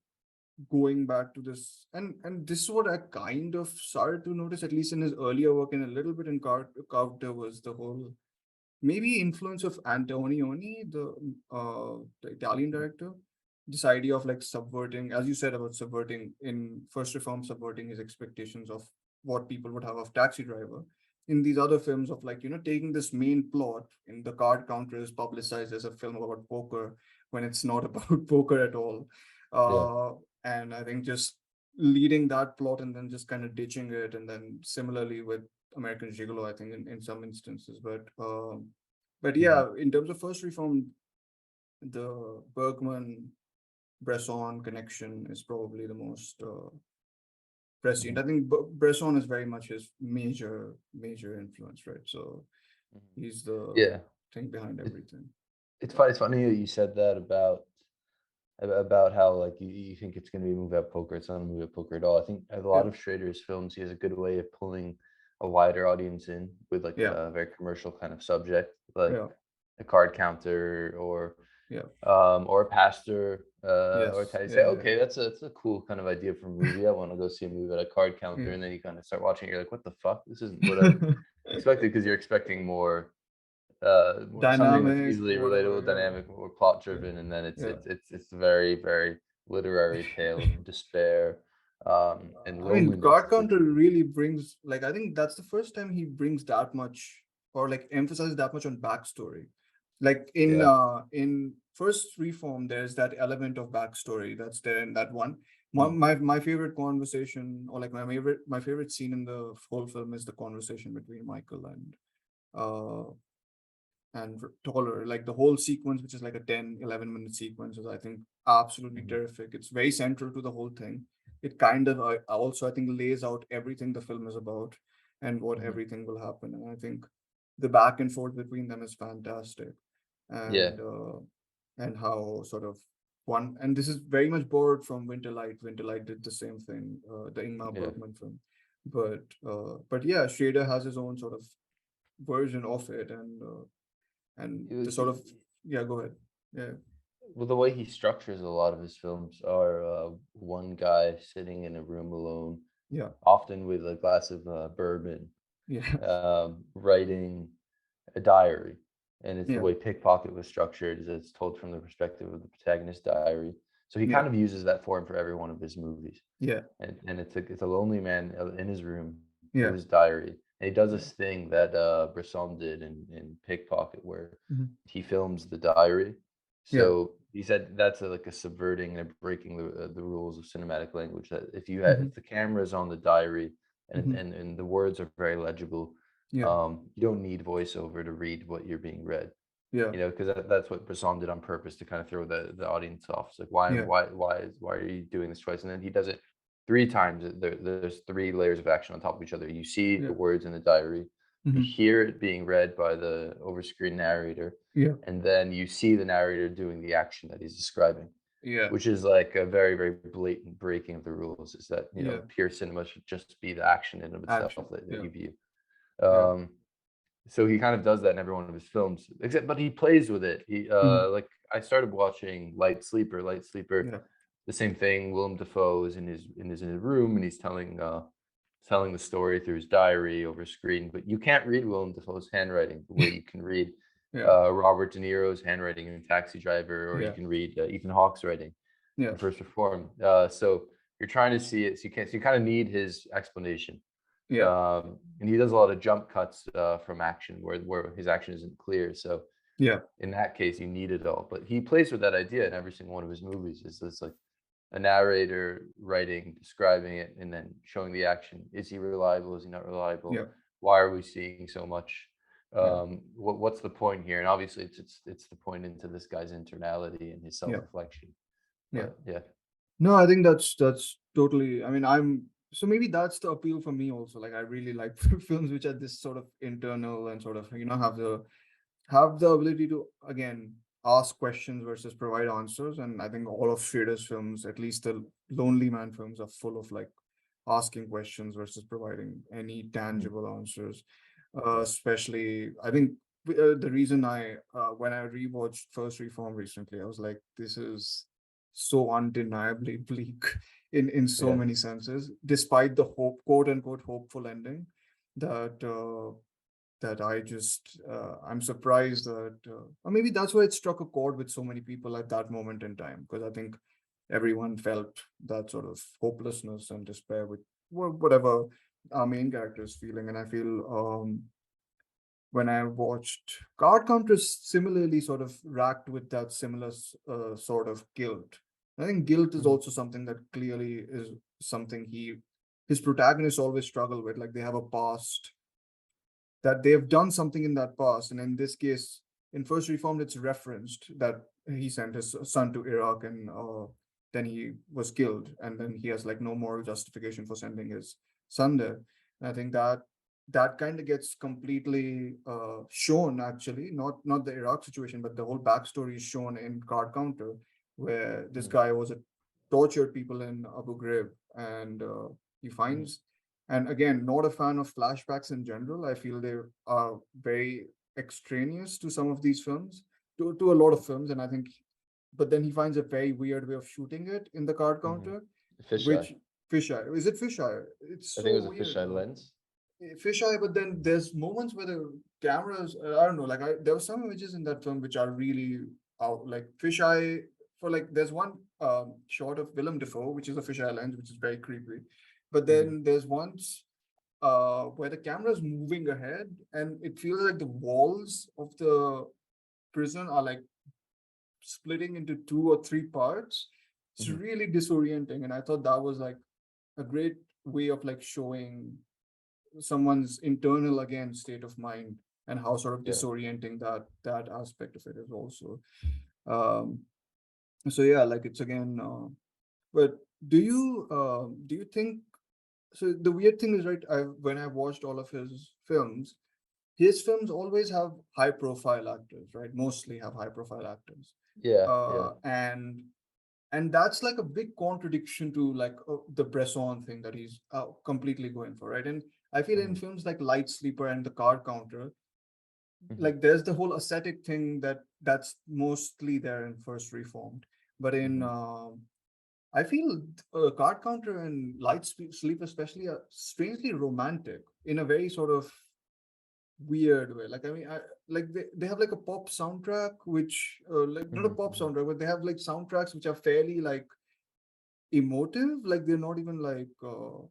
going back to this, and this is what I kind of started to notice, at least in his earlier work and a little bit in Carter, was the whole maybe influence of Antonioni, the Italian director. This idea of like subverting, as you said about subverting in First Reform, subverting his expectations of what people would have of Taxi Driver. In these other films of like, taking this main plot in the Card Counter is publicized as a film about poker when it's not about poker at all. Yeah. Uh, and I think just leading that plot and then just kind of ditching it. And then similarly with American Gigolo, I think in some instances, but Mhm. yeah, in terms of First Reform, the Bergman Bresson connection is probably the most prescient. Mhm. I think Bresson is very much his major influence, right? So Mhm. he's the Yeah. thing behind It, everything. it's funny that you said that about how like you think it's going to be a movie about poker. It's not a movie about poker at all. I think a Yeah, lot of Schrader's films, he has a good way of pulling a wider audience in with like yeah, a very commercial kind of subject, like yeah, a card counter yeah. or a pastor, or Yes, you say, yeah, okay, that's a cool kind of idea for a movie. I want to go see a movie at a card counter, yeah. and then you kind of start watching it. You're like, what the fuck? This isn't what I Yeah. expected, because you're expecting something that's Dynamic, easily relatable, whatever. dynamic, or plot Yeah, driven, and then it's yeah, yeah. it's it's it's a very very literary tale of despair, and I mean, loneliness. Card Counter really brings, like, I think that's the first time he brings that much, or like emphasizes that much on backstory. Like Yeah. in First Reform, there's that element of backstory that's there in that one. Mm. My favorite conversation, or like my favorite scene in the whole film is the conversation between Michael uh and Toller. Like the whole sequence, which is like a 10-11 minute sequence, is I think absolutely Mhm. terrific. It's very central to the whole thing. It kind of also, I think, lays out everything the film is about and what Mhm. everything will happen. And I think the back and forth between them is fantastic. Yeah. And how sort of one, and this is very much borrowed from Winterlight. Winterlight did the same thing, the Ingmar Yeah. Bergman film. But yeah, Schrader has his own sort of version of it, and It the was, sort of, yeah, go ahead. Yeah, well, the way he structures a lot of his films are one guy sitting in a room alone, yeah, often with a glass of bourbon, yeah, writing a diary. And it's the yeah, way Pickpocket was structured, is it's told from the perspective of the protagonist's diary. So he yeah, kind of uses that form for every one of his movies. yeah, And it's a lonely man in his room with yeah, his diary. And he does yeah. this thing that Bresson did in Pickpocket, where Mhm. he films the diary. Yeah. So he said that's like a subverting and a breaking the rules of cinematic language. That if Mhm. the camera is on the diary and and the words are very legible. Yeah. You don't need voiceover to read what you're being read. Yeah. You know, because that's what Bresson did on purpose to kind of throw the audience off. It's like, Yeah. why are you doing this twice? And then he does it 3 times. There's 3 layers of action on top of each other. You see the Yeah. words in the diary, you hmm hear it being read by the overscreen narrator, Yeah. and then you see the narrator doing the action that he's describing, Yeah. which is like a very, very blatant breaking of the rules. Is that, you know, Yeah. pure cinema should just be the action in of itself Action. that Yeah. you view. Yeah. Um, so he kind of does that in every one of his films, except but he plays with it. He hmm like I started watching Light Sleeper. Light Sleeper, Yeah. the same thing. Willem Dafoe is in his room, and he's telling the story through his diary over screen. But you can't read Willem Dafoe's handwriting the way you can read Yeah. Robert De Niro's handwriting in Taxi Driver, or you Yeah. can read Ethan Hawke's writing Yeah. in First Reformed. So you're trying to see it, so you can't. So you kind of need his explanation. Yeah. And he does a lot of jump cuts from action where his action isn't clear. So Yeah. in that case, you need it all. But he plays with that idea in every single one of his movies. Is this like a narrator writing, describing it, and then showing the action? Is he reliable? Is he not reliable? Yeah. Why are we seeing so much? Yeah. What's the point here? And obviously, it's the point into this guy's internality and his Yeah. self-reflection. Yeah. But yeah, No, I think that's totally. I mean, so maybe that's the appeal for me also. Like, I really like films which are this sort of internal and sort of have the ability to again ask questions versus provide answers. And I think all of Schrader's films, at least the Lonely Man films, are full of like asking questions versus providing any tangible answers. Especially, I think the reason when I rewatched First Reform recently, I was like, this is so undeniably bleak in so yeah, many senses, despite the quote unquote hopeful ending. That I'm surprised that, or maybe that's why it struck a chord with so many people at that moment in time, because I think everyone felt that sort of hopelessness and despair with whatever our main character is feeling. And I feel when I watched Card Counters, similarly sort of racked with that similar sort of guilt. I think guilt is also something that clearly is something his protagonists always struggle with. Like, they have a past, that they have done something in that past. And in this case, in First Reformed, it's referenced that he sent his son to Iraq, and then he was killed. And then he has like no moral justification for sending his son there. And I think that kind of gets completely shown, actually, not the Iraq situation, but the whole backstory is shown in Card Counter, where this guy was a tortured people in Abu Ghraib, and he finds, and again, not a fan of flashbacks in general. I feel they are very extraneous to some of these films, to a lot of films. And I think, but then he finds a very weird way of shooting it in the Card Counter, fisheye. which fisheye, is it fisheye? It's I think it so was a weird. fisheye lens. Fisheye, but then there's moments where the cameras, I don't know, like there were some images in that film which are really out, like fisheye. For like, there's one shot of Willem Dafoe, which is a fisheye lens, which is very creepy. But then there's once where the camera is moving ahead, and it feels like the walls of the prison are like splitting into 2 or 3 parts. It's really disorienting, and I thought that was like a great way of like showing someone's internal, again, state of mind, and how sort of Yeah. disorienting that aspect of it is also. Um, so yeah, like, it's again. But do you think? So the weird thing is, right? When I watched all of his films always have high profile actors, right? Mostly have high profile actors. Yeah, Uh, and and that's like a big contradiction to like the Bresson thing that he's completely going for, right? And I feel in films like Light Sleeper and The Card Counter, like, there's the whole ascetic thing that's mostly there in First Reformed, but in I feel Card Counter and Sleep especially are strangely romantic in a very sort of weird way. Like, I mean, like they have like a pop soundtrack, which like, not a pop soundtrack, but they have like soundtracks which are fairly like emotive. Like, they're not even like Yeah,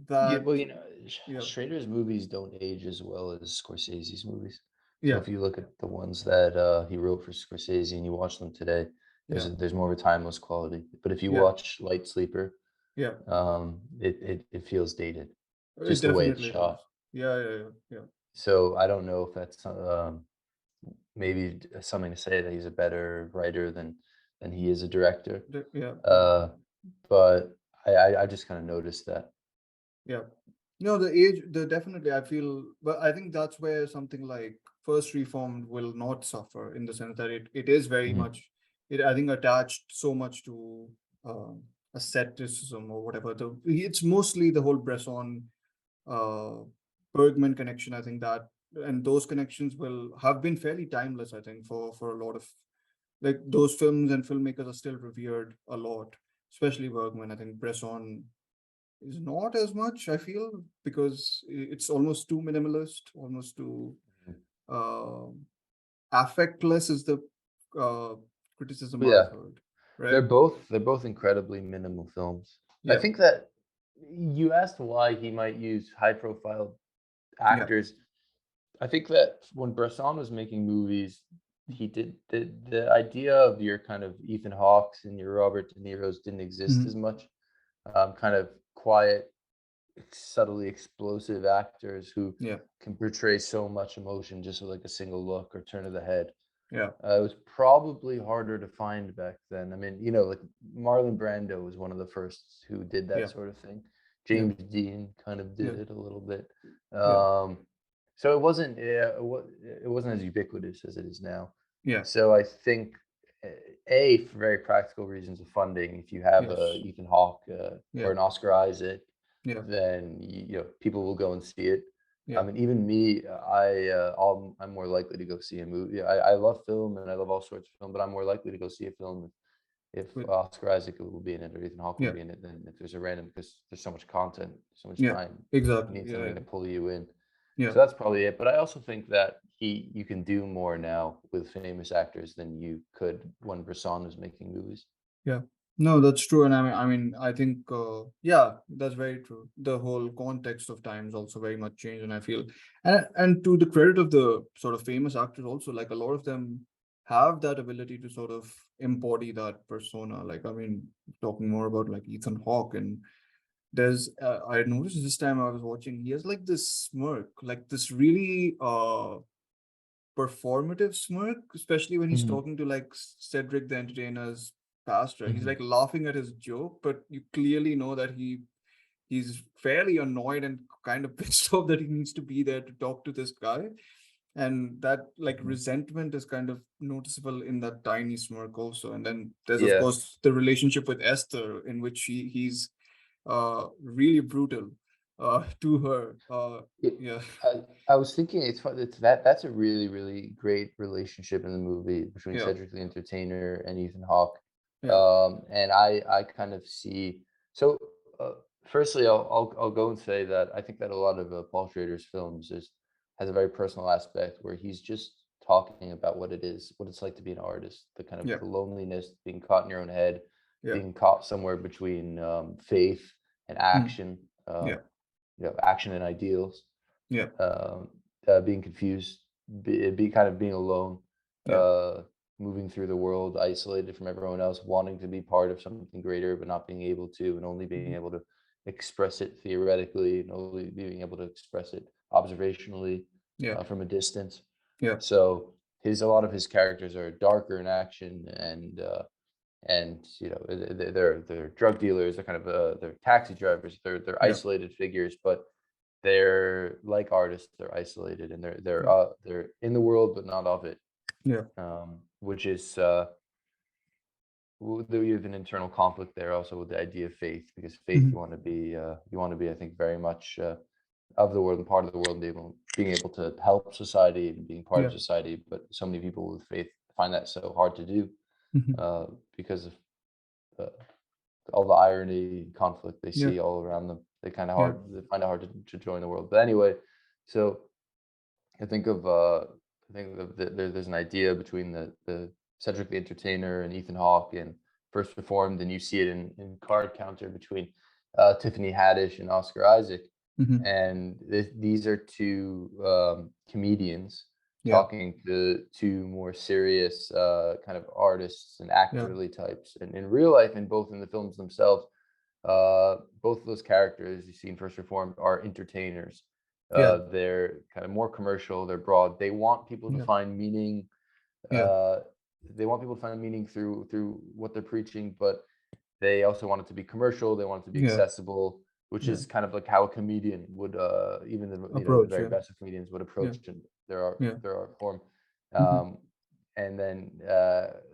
that. well, you know, Yeah, Schrader's movies don't age as well as Scorsese's movies. So yeah, if you look at the ones that he wrote for Scorsese and you watch them today, yeah, there's more of a timeless quality. But if you yeah, watch Light Sleeper, yeah, it feels dated. It just the way it's definitely does. shot. Yeah, yeah, yeah, yeah. So I don't know if that's maybe something to say that he's a better writer than he is a director. Yeah, yeah, Uh, but I just kind of noticed that. yeah. No, the age, the definitely, I feel, but I think that's where something like First Reformed will not suffer in the sense that it is very Mhm. much, I think, attached so much to um asceticism or whatever. It's mostly the whole Bresson, uh, Bergman connection. I think that, and those connections will have been fairly timeless. I think for a lot of like those films and filmmakers are still revered a lot, especially Bergman. I think Bresson is not as much, I feel, because it's almost too minimalist, almost too Mhm. uh, affectless is the uh, criticism I've Yeah, heard, right? they're both incredibly minimal films. I Yeah, think that you asked why he might use high profile yeah, actors. I think that when Bresson was making movies, he did the idea of your kind of Ethan Hawkes and your Robert De Niro's didn't exist as mhm, much. Kind of quiet, subtly explosive actors who yeah, can portray so much emotion just with like a single look or turn of the head. yeah, It was probably harder to find back then. I mean, like Marlon Brando was one of the first who did that yeah, sort of thing. yeah, James Dean kind of did yeah, it a little bit. yeah, So it wasn't, yeah, it wasn't as ubiquitous as it is now. yeah, So I think, for very practical reasons of funding, if you have a yes, Ethan Hawke yeah, or an Oscar Isaac, yeah, then people will go and see it. I yeah, mean, even me, I'm more likely to go see a movie. I love film and I love all sorts of film, but I'm more likely to go see a film if with, Oscar Isaac will be in it or Ethan Hawke will yeah, be in it than if there's a random, because there's so much content, so much yeah, time. You exactly, need yeah, something yeah, to pull you in. yeah, So that's probably it. But I also think that you can do more now with famous actors than you could when Bresson was making movies. yeah. No, that's true, and I think, yeah, that's very true. The whole context of times also very much changed, and I feel, and to the credit of the sort of famous actors, also, like a lot of them have that ability to sort of embody that persona. Like, talking more about like Ethan Hawke, and I noticed this time I was watching, he has like this smirk, like this really performative smirk, especially when he's Hmm. talking to like Cedric the Entertainer's pastor. He's Hmm. like laughing at his joke, but you clearly know that he's fairly annoyed and kind of pissed off that he needs to be there to talk to this guy. And that like Hmm. resentment is kind of noticeable in that tiny smirk also. And then there's of Yeah. course the relationship with Esther, in which he's really brutal to her. It, Yeah, I was thinking it's fun. That's a really really great relationship in the movie between yeah, Cedric the Entertainer and Ethan Hawke, yeah, and I kind of see. So firstly, I'll go and say that I think that a lot of Paul Schrader's films has a very personal aspect where he's just talking about what it is, what it's like to be an artist, the kind of yeah, the loneliness, being caught in your own head, yeah, being caught somewhere between faith and mm, action. yeah, Action and ideals, yeah, um, being confused, be kind of being alone, yeah, uh, moving through the world, isolated from everyone else, wanting to be part of something greater, but not being able to, and only being mhm, able to express it theoretically, and only being able to express it observationally yeah, from a distance. yeah, So a lot of his characters are darker in action, and they're drug dealers, they're kind of they're taxi drivers, they're yeah, isolated figures, but they're like artists, they're isolated, and yeah, they're in the world but not of it, yeah, which is you have an internal conflict there also with the idea of faith, because faith, mhm, you want to be, I think, very much of the world and part of the world, and being able to help society and being part yeah, of society, but so many people with faith find that so hard to do mhm, because of uh, all the irony and conflict they yeah, see all around them. yeah, They find it hard to join the world. But anyway, so I think of there's an idea between the Cedric the Entertainer and Ethan Hawke and First Reformed, and you see it in Card Counter between Tiffany Haddish and Oscar Isaac, mhm, and these are two comedians yeah, talking to two more serious kind of artists and yeah, actorly types, and in real life and both in the films themselves, both of those characters you see in First Reformed are entertainers. Yeah. They're kind of more commercial, they're broad. They want people to Yeah. find meaning. Yeah. They want people to find meaning through what they're preaching, but they also want it to be commercial. They want it to be Yeah. accessible, which Yeah. is kind of like how a comedian would, even the Approach. very Yeah. best of comedians would Yeah. approach their Yeah. art form. Mhm. And then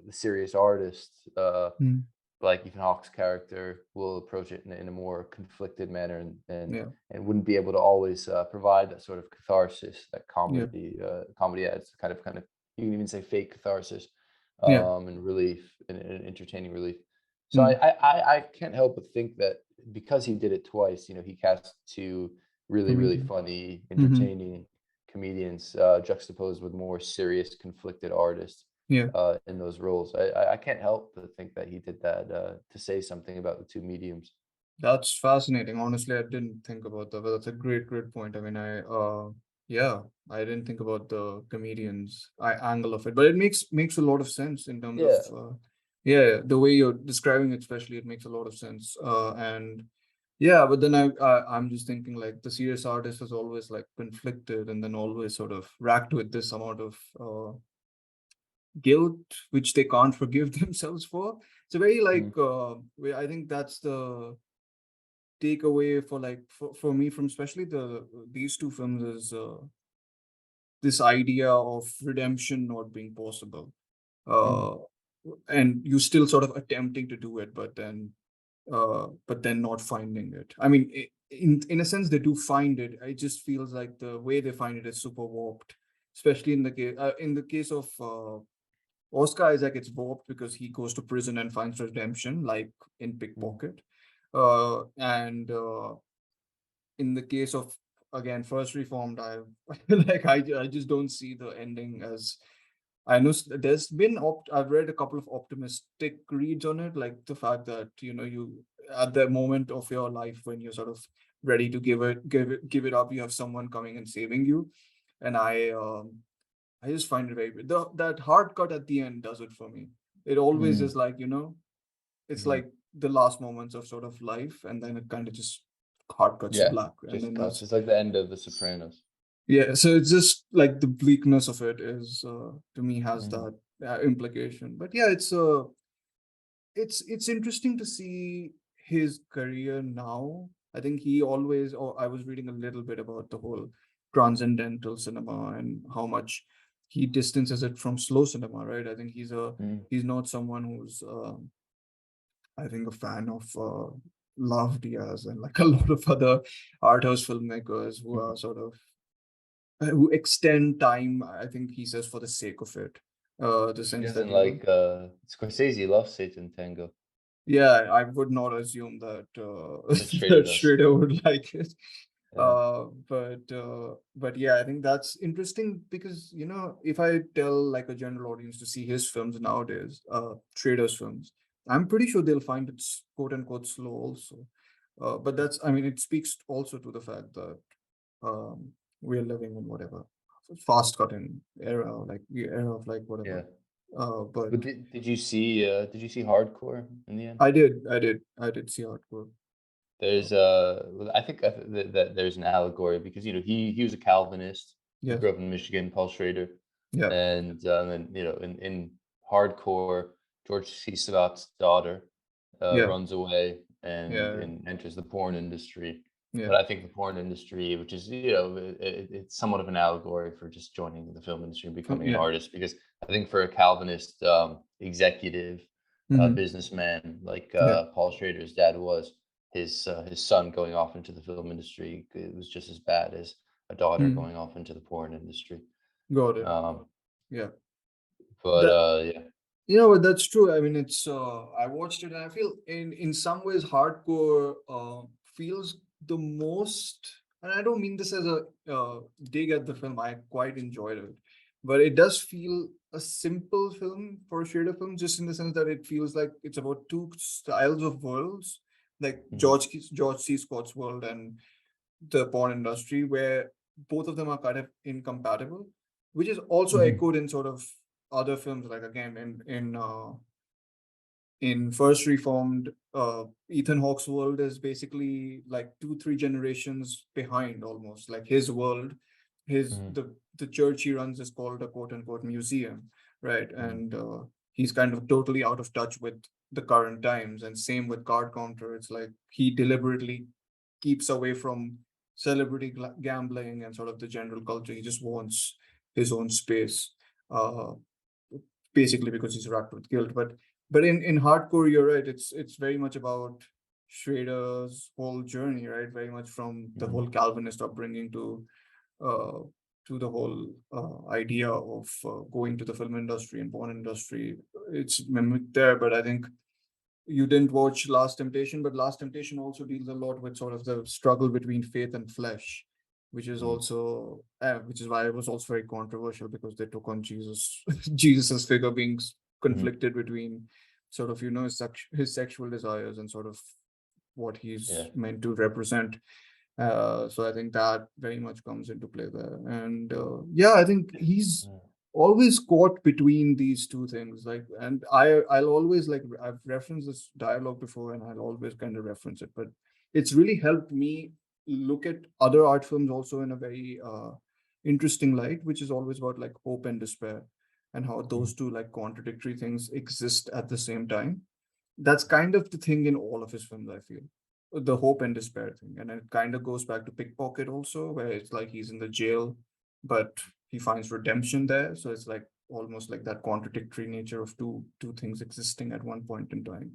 the serious artist, Mm. like Ethan Hawke's character, will approach it in a more conflicted manner, Yeah. and wouldn't be able to always provide that sort of catharsis that Yeah. comedy adds, kind of you can even say fake catharsis, Yeah. and relief, and entertaining relief. So Mm. I can't help but think that because he did it twice, he cast two really Comedian. funny, Mhm. entertaining comedians, juxtaposed with more serious, conflicted artists Yeah. in those roles. I can't help but think that he did that to say something about the two mediums. That's fascinating. Honestly, I didn't think about that, but that's a great point. I mean, yeah, I didn't think about the comedians angle of it, but it makes a lot of sense in terms of, Yeah, yeah, the way you're describing it, especially, it makes a lot of sense. And yeah, but then I'm just thinking like the serious artist is always like conflicted and then always sort of racked with this amount of guilt, which they can't forgive themselves for. It's a very mm, like, I think that's the takeaway for like for me from especially these two films is this idea of redemption not being possible, mm, uh and you still sort of attempting to do it, but then not finding it. I mean, in a sense they do find it. It just feels like the way they find it is super warped, especially in the case of Oscar Isaac. It's warped because he goes to prison and finds redemption, like in mm. Pickpocket. And in the case of, again, First Reformed, I like I just don't see the ending as, I know there's been I've read a couple of optimistic reads on it, like the fact that you at the moment of your life when you're sort of ready to give it up, you have someone coming and saving you. And I just find it very that hard cut at the end does it for me. It always Mm, is like, it's mm. like the last moments of sort of life, and then it kind of just hard cuts to Yeah, black, and just then cuts. that's, It's like the end of The Sopranos. yeah. So it's just like the bleakness of it is, to me, has Mm, that implication. But yeah, it's interesting to see his career now. I think he always, or I was reading a little bit about the whole transcendental cinema and how much he distances it from slow cinema, right? I think mm. he's not someone who's I think a fan of Love Diaz and like a lot of other art house filmmakers who are sort of who extend time. I think he says for the sake of it, the He sense that doesn't like Scorsese loves Satan Tango. yeah, I would not assume that That Schrader that does. Schrader would like it. Yeah. But yeah, I think that's interesting because if I tell like a general audience to see his films nowadays, Schrader's films, I'm pretty sure they'll find it quote unquote slow also. But that's, I mean, it speaks also to the fact that we're living in whatever fast cutting era, like the era of like whatever. Yeah. But But did you see Hardcore in the end? I did see Hardcore. There's well, that there's an allegory because he was a Calvinist. He Yes. grew up in Michigan, Paul Schrader, Yeah. and in Hardcore, George C. Sabat's daughter Yeah. runs away Yeah. and enters the porn industry. Yeah. But I think the porn industry, which is it's somewhat of an allegory for just joining the film industry and becoming an Yeah. artist, because I think for a Calvinist executive Hmm. businessman like Yeah. Paul Schrader's dad was, his son going off into the film industry, it was just as bad as a daughter Mm. going off into the porn industry. Got it. Um, Yeah. but That, yeah. but that's true. I mean, it's I watched it and I feel in some ways hardcore feels the most, and I don't mean this as a dig at the film. I quite enjoyed it, but it does feel a simple film for a Schrader film, just in the sense that it feels like it's about two styles of worlds, like Mhm, George C. Scott's world and the porn industry, where both of them are kind of incompatible, which is also mhm, echoed in sort of other films, like again in in First Reformed, Ethan Hawke's world is basically like 2-3 generations behind almost. Like his world, Mhm. the church he runs is called a quote unquote museum, right? Mhm. And he's kind of totally out of touch with the current times. And same with Card Counter. It's like he deliberately keeps away from celebrity gambling and sort of the general culture. He just wants his own space. Uh, Basically because he's wrapped with guilt. But in hardcore, you're right. It's very much about Schrader's whole journey, right? Very much from the Mhm. whole Calvinist upbringing uh, to the whole idea of going to the film industry and porn industry. It's mimicked there, but I think you didn't watch Last Temptation, but Last Temptation also deals a lot with sort of the struggle between faith and flesh, which is Mhm. also which is why it was also very controversial because they took on Jesus, Jesus's figure being Mhm. conflicted between sort of his sexual desires and sort of what Yeah. he's meant to represent. So I think that very much comes into play there. And yeah, I think he's Yeah. always caught between these two things. Like, and I'll always like I've referenced this dialogue before, and I'll always kind of reference it. But it's really helped me look at other art films also in a very interesting light, which is always about like hope and despair, and how Mhm. those two like contradictory things exist at the same time. That's kind of the thing in all of his films, I feel. The hope and despair thing. And it kind of goes back to Pickpocket also, where it's like he's in the jail, but he finds redemption there. So it's like almost like that contradictory nature of two things existing at one point in time.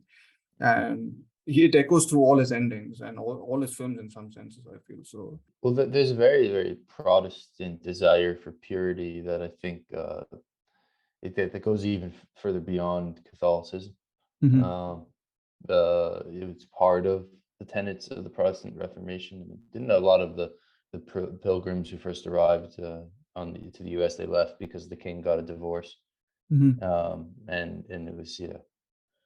And it echoes through all his endings and all his films in some senses, I feel. So Well, there's a very, very Protestant desire for purity that I think that goes even further beyond Catholicism. mhm. Um, it was part of the tenets of the Protestant Reformation. I mean, didn't a lot of the pilgrims who first arrived to the U.S. they left because the king got a divorce, Mhm. and it was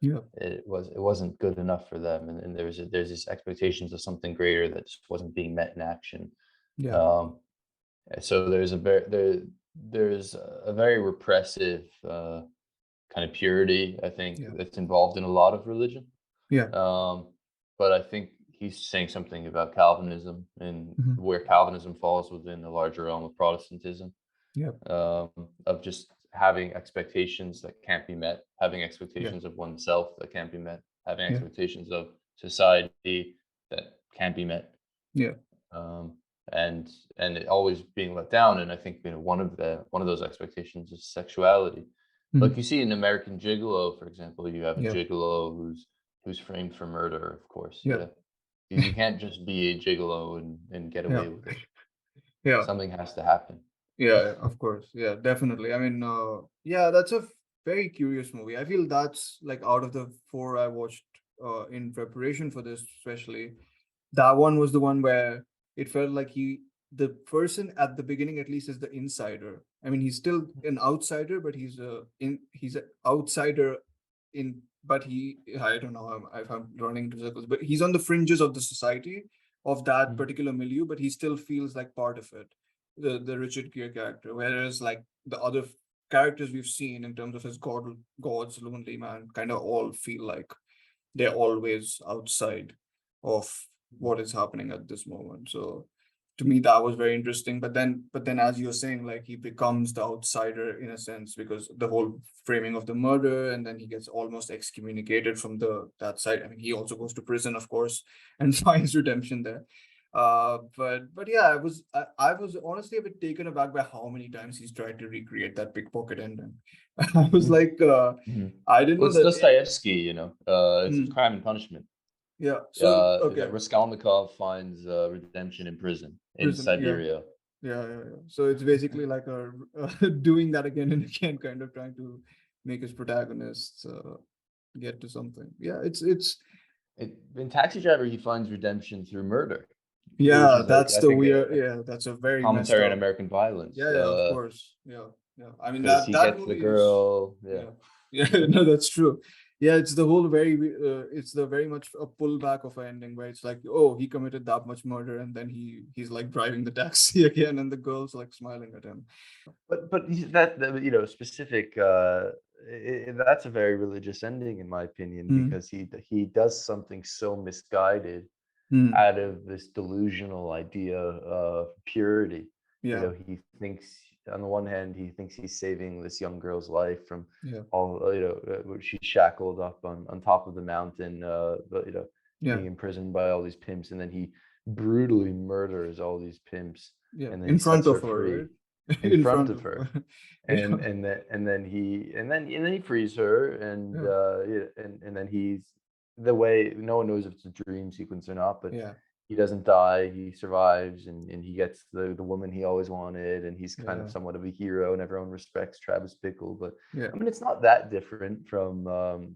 Yeah. it wasn't good enough for them, and there's these expectations of something greater that just wasn't being met in action. Yeah. Um, so there's a very repressive kind of purity, I think, Yeah. that's involved in a lot of religion. Yeah. Um, but I think he's saying something about Calvinism and Mhm. where Calvinism falls within the larger realm of Protestantism, Yeah. um, of just having expectations that can't be met, having Yeah. expectations of oneself that can't be met, having Yeah. expectations of society that can't be met, Yeah. um, and it always being let down. And I think one of those expectations is sexuality. Like Mhm. you see in American Gigolo, for example, you have a Yeah. gigolo who's framed for murder, of course. Yeah. Yeah, you can't just be a gigolo and get Yeah. away with it. Yeah. Something has to happen. Yeah, of course. Yeah, definitely. I mean, yeah, that's a very curious movie. I feel that's like out of the four I watched in preparation for this, especially, that one was the one where it felt like the person at the beginning at least is the insider. I mean, he's still an outsider, but he's an outsider but I don't know if I'm running into circles, but he's on the fringes of the society of that Mhm. particular milieu, but he still feels like part of it, the Richard Gere character. Whereas like the other characters we've seen in terms of his gods, Lonely Man, kind of all feel like they're always outside of what is happening at this moment. So to me that was very interesting. But then as you're saying, like he becomes the outsider in a sense because the whole framing of the murder, and then he gets almost excommunicated from that side. I mean, he also goes to prison, of course, and finds redemption there. But yeah, I was honestly a bit taken aback by how many times he's tried to recreate that Pickpocket ending. I was Mhm. like, Mhm. I didn't Well, know it's that. Dostoevsky, it's Hmm, Crime and Punishment. yeah. So That okay, Raskolnikov finds redemption in prison in prison. Yeah, Siberia. yeah. So it's basically like a doing that again and again, kind of trying to make his protagonists get to something. Yeah, it's In Taxi Driver, he finds redemption through murder, which yeah. is like That's I the think weird. Yeah, that's a a very messed commentary on up. American violence. Yeah, of course. Yeah. I mean Because that he that gets the movie is girl. Yeah. yeah, yeah. No, that's true. Yeah, it's the whole it's the very much a pullback of an ending where it's like, oh, he committed that much murder, and then he's like driving the taxi again, and the girl's like smiling at him. But that specific that's a very religious ending, in my opinion, Mm, because he does something so misguided mm, out of this delusional idea of purity. yeah, He thinks, on the one hand, he thinks he's saving this young girl's life from yeah, all, where she's shackled up on top of the mountain, but yeah, being imprisoned by all these pimps, and then he brutally murders all these pimps, yeah. and then he In front sets her of her, free right? in In front front of of her. her, Yeah, and then he frees her, and yeah, and then he's, the way, no one knows if it's a dream sequence or not, but yeah, he doesn't die, he survives, and he gets the woman he always wanted, and he's kind yeah, of somewhat of a hero, and everyone respects Travis Bickle. But yeah, I mean, it's not that different from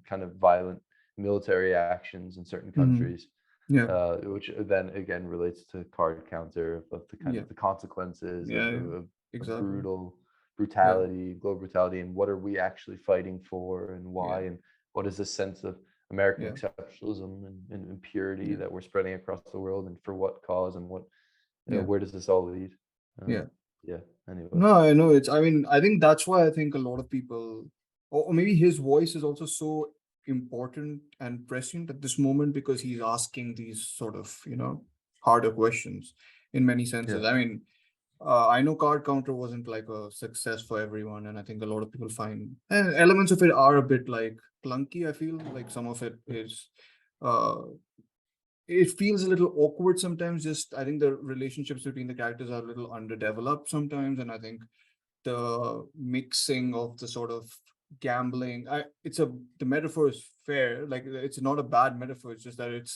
kind of violent military actions in certain mm, countries, yeah, which then again relates to card counter of the kind yeah, of the consequences yeah, yeah. of Exactly. brutality, global brutality, and what are we actually fighting for, and Yeah, why, and what is the sense of American yeah, exceptionalism and purity yeah, that we're spreading across the world, and for what cause, and what, yeah, where does this all lead? yeah. Yeah. Anyway. No, I know I mean, I think that's why I think a lot of people, or maybe his voice is also so important and prescient at this moment because he's asking these sort of, harder questions in many Yeah. senses. I mean, I know Card Counter wasn't like a success for everyone, and I think a lot of people find elements of it are a bit like clunky. I feel like some of it is, uh, it feels a little awkward sometimes. Just I think the relationships between the characters are a little underdeveloped sometimes, and I think the mixing of the sort of gambling, the metaphor is fair. Like it's not a bad metaphor. It's just that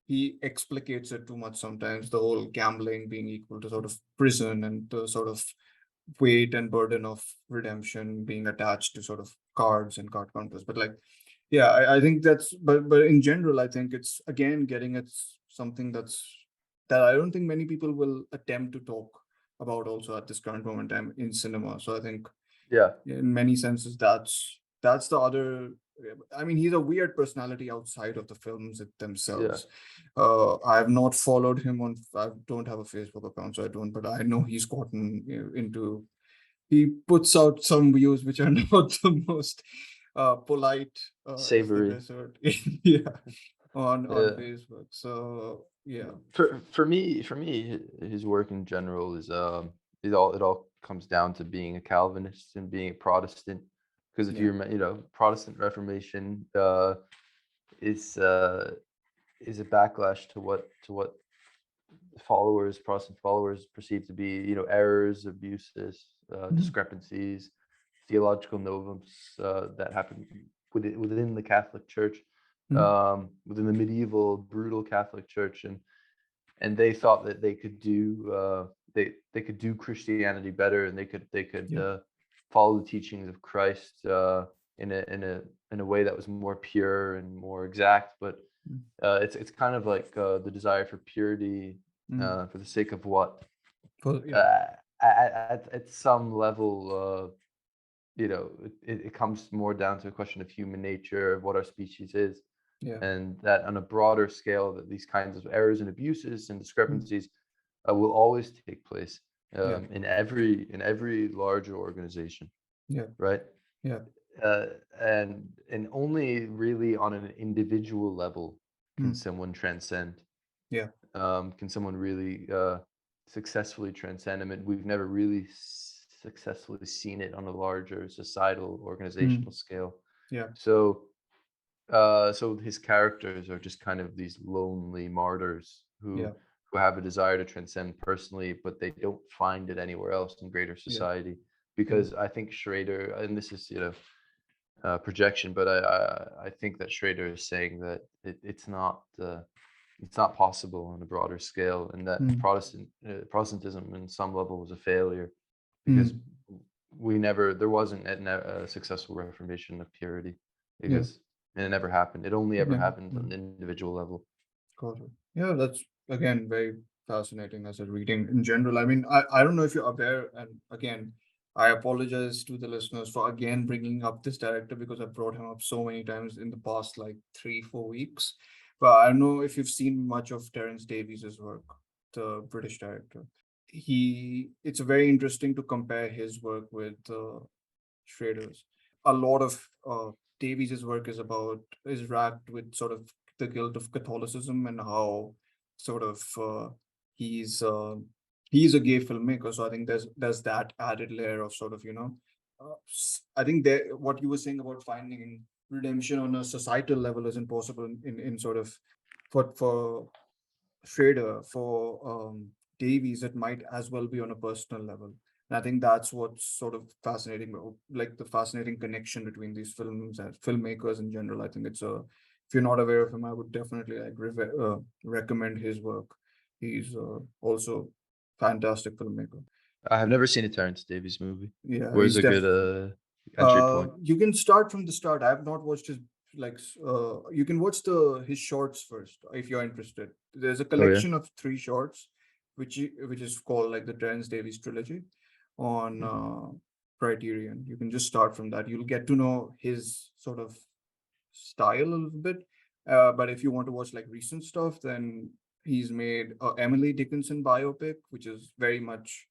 he explicates it too much sometimes. The whole gambling being equal to sort of prison and the sort of weight and burden of redemption being attached to sort of cards and card counters. But like, yeah, I think but in general, I think it's again getting at something that I don't think many people will attempt to talk about also at this current moment in time in cinema. So I think Yeah. in many senses that's the other. I mean, he's a weird personality outside of the films Yeah. themselves. I have not followed him I don't have a Facebook account, so I don't, but I know he's gotten into, he puts out some views which are not the most polite, is the Savory. best word. Yeah, on Yeah. Facebook. So yeah, For me, his work in general is, it all comes down to being a Calvinist and being a Protestant. Because if yeah, Protestant Reformation is a backlash to what Protestant followers perceive to be, errors, abuses, mm, discrepancies, theological novums that happen within the Catholic Church, mm, within the medieval brutal Catholic Church, and they thought that they could do Christianity better, and they could yeah, follow the teachings of Christ in a way that was more pure and more exact. But mm, it's kind of like the desire for purity mm. for the sake of what, Yeah, uh, at some level, it comes more down to a question of human nature, of what our species is, yeah, and that on a broader scale, that these kinds of errors and abuses and mm, discrepancies will always take place, yeah, in every larger organization, yeah, right? yeah, uh, and only really on an individual level can mm, someone transcend. yeah, Can someone really successfully transcend? I mean, we've never really successfully seen it on a larger societal mm, organizational scale. yeah, So his characters are just kind of these lonely martyrs yeah, who have a desire to transcend personally, but they don't find it anywhere else in greater yeah, society. yeah, Because I think Schrader, and this is, projection, but I think that Schrader is saying that it's not possible on a broader scale, and that mm, Protestantism in some level was a failure, because mm, there wasn't a successful reformation of purity, yeah, because and it never happened. It only ever yeah, happened on mm. an individual level. Got it. Yeah, that's again very fascinating as a reading in general. I mean, I don't know if you're aware, and again, I apologize to the listeners for again bringing up this director because I brought him up so many times in the past like 3, 4 weeks. But I don't know if you've seen much of Terence Davies's work, the British director. It's very interesting to compare his work with Schrader's. a lot of Davies's work is wrapped with sort of the guilt of Catholicism and how sort of he's uh, he's a gay filmmaker. So I think there's that added layer of sort of I think there what you were saying about finding redemption on a societal level isn't possible in sort of for Schrader, for Davies, it might as well be on a personal level. And I think that's what's sort of fascinating, like the fascinating connection between these films and filmmakers in general. I think if you're not aware of him, I would definitely recommend his work. He's also fantastic filmmaker. I have never seen a Terrence Davies movie. Yeah, Where's he's a good entry point? you can start from the start. I have not watched his you can watch his shorts first if you're interested. There's a Oh yeah. collection of 3 shorts, which is called like the Terence Davies trilogy on Criterion. You can just start from that. You'll get to know his sort of style a little bit. But if you want to watch like recent stuff, then he's made a Emily Dickinson biopic, which is very much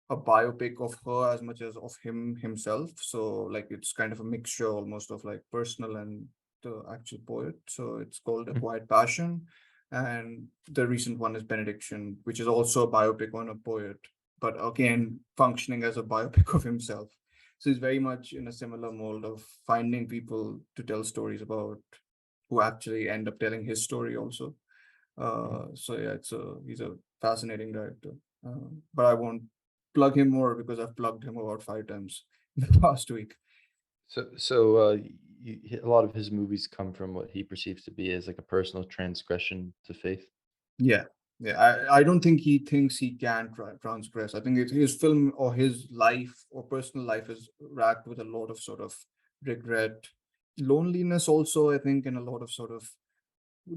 a biopic of her as much as of him himself. So like it's kind of a mixture almost of like personal and the actual poet. So it's called A Mhm. Quiet Passion. And the recent one is Benediction, which is also a biopic on a poet, but again functioning as a biopic of himself. So he's very much in a similar mold of finding people to tell stories about who actually end up telling his story also. So yeah, he's a fascinating director. But I won't plug him more because I've plugged him about 5 times in the past week. A lot of his movies come from what he perceives to be as like a personal transgression to faith. Yeah, yeah. I don't think he thinks he can transgress. I think his film or his life or personal life is racked with a lot of sort of regret, loneliness also, I think, and a lot of sort of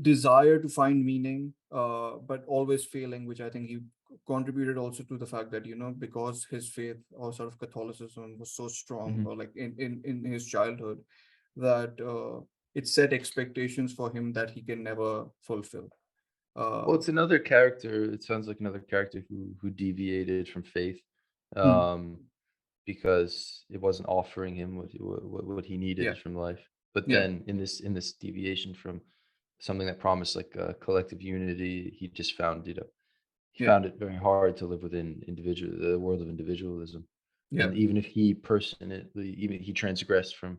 desire to find meaning, but always failing, which I think he contributed also to the fact that, because his faith or sort of Catholicism was so strong, Mhm. or like in his childhood, that it set expectations for him that he can never fulfill. Well, Uh, it's another character. It sounds like another character who deviated from faith, hmm, um, because it wasn't offering him what he yeah, needed from life. But yeah, then in this deviation from something that promised like collective unity, he yeah, found it very hard to live within the world of individualism. yeah, And even if he personally, even he transgressed from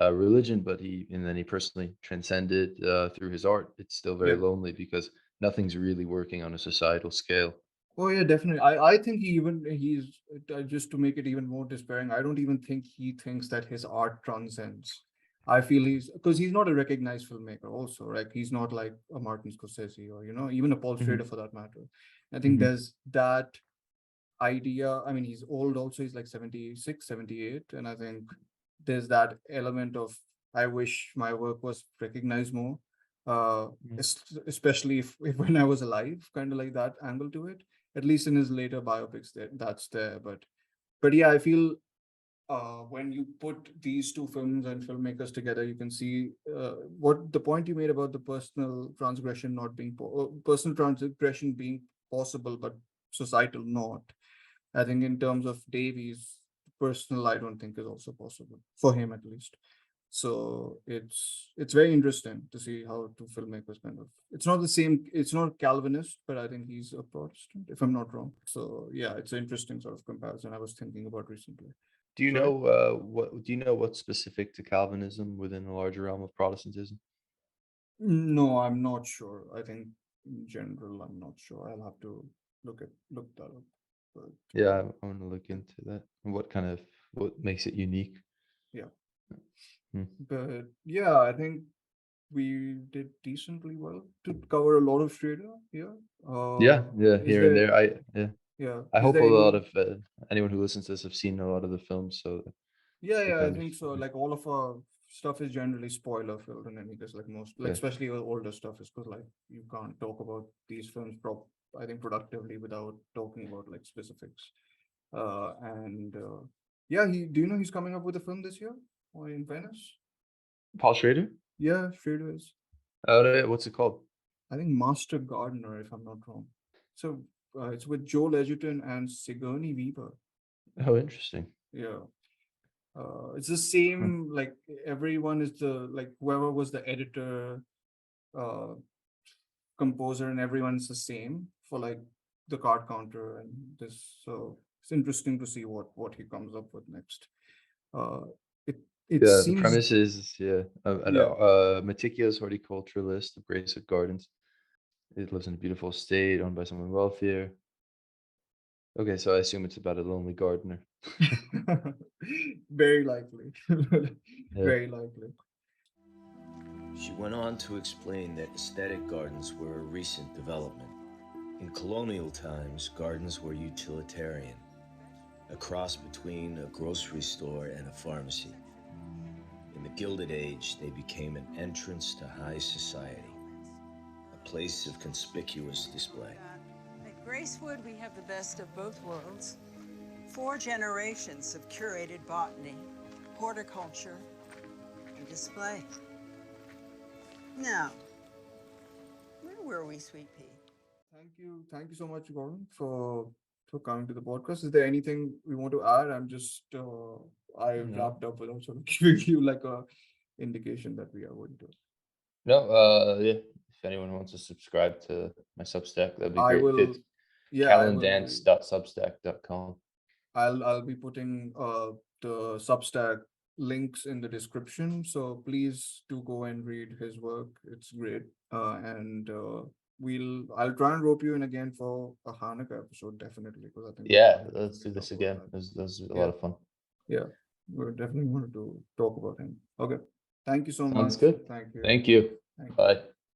religion, but he personally transcended through his art. It's still very yeah. lonely because nothing's really working on a societal scale. Oh yeah, definitely. I think he's just to make it even more despairing. I don't even think he thinks that his art transcends. I feel because he's not a recognized filmmaker. Also, like he's not like a Martin Scorsese or even a Paul Mhm, Schrader for that matter. I think mhm. there's that idea. I mean, he's old. Also, he's like 76, 78, and I think there's that element of I wish my work was recognized more. Mm. Especially if when I was alive, kind of like that angle to it, at least in his later biopics that's there. But yeah, I feel when you put these two films and filmmakers together, you can see what the point you made about the personal transgression not being personal transgression being possible, but societal not. I think in terms of Davies, personal, I don't think is also possible for him at least. So it's very interesting to see how two filmmakers kind of it's not the same, it's not Calvinist, but I think he's a Protestant, if I'm not wrong. So yeah, it's an interesting sort of comparison I was thinking about recently. Sorry? Do you know what's specific to Calvinism within the larger realm of Protestantism? No, I'm not sure. I think in general, I'm not sure. I'll have to look that up. But Yeah, I want to look into that. And what makes it unique? yeah, Hmm. but yeah, I think we did decently well to cover a lot of Schrader here. Yeah, yeah, Is here and there there. yeah, I is hope there a lot any of anyone who listens to this have seen a lot of the films, so they yeah, I kind of think so. Like all of our stuff is generally spoiler filled in any case, like most like yeah. especially our older stuff is because like you can't talk about these films I think productively without talking about like specifics. And yeah, he do you know he's coming up with a film this year or in Venice? Paul Schrader? Yeah, Schrader is. Oh, yeah, what's it called? I think Master Gardener, if I'm not wrong. So it's with Joel Edgerton and Sigourney Weaver. Oh, interesting. Yeah. It's the same, like everyone is like whoever was the editor, uh, composer, and everyone's the same for like the card counter and this. So it's interesting to see what he comes up with next. Uh, it Yeah, the seems premise is a meticulous horticulturalist of Bracewood Gardens. It lives in a beautiful estate owned by someone wealthier. Okay, so I assume it's about a lonely gardener. very likely, Yeah. very likely. She went on to explain that aesthetic gardens were a recent development. In colonial times, gardens were utilitarian, a cross between a grocery store and a pharmacy. In the Gilded Age, they became an entrance to high society, a place of conspicuous display. At Gracewood, we have the best of both worlds. 4 generations of curated botany, horticulture, and display. Now, where were we, Sweet Pea? Thank you so much, Gordon, for coming to the podcast. Is there anything we want to add? I'm just I No. wrapped up without sort of giving you like a indication that we are going to. No, yeah. If anyone wants to subscribe to my Substack, that'd be I great. will. Yeah, I will. Calendance.substack.com. I'll be putting the Substack links in the description. So please do go and read his work. It's great. And I'll try and rope you in again for a Hanukkah episode, definitely, because I think Yeah, we'll let's do definitely this talk about again. that. This was a Yeah. lot of fun. Yeah, we definitely wanted to talk about him. Okay. Thank you so much. Sounds good. Thank you. Thank you. Thank you. Bye.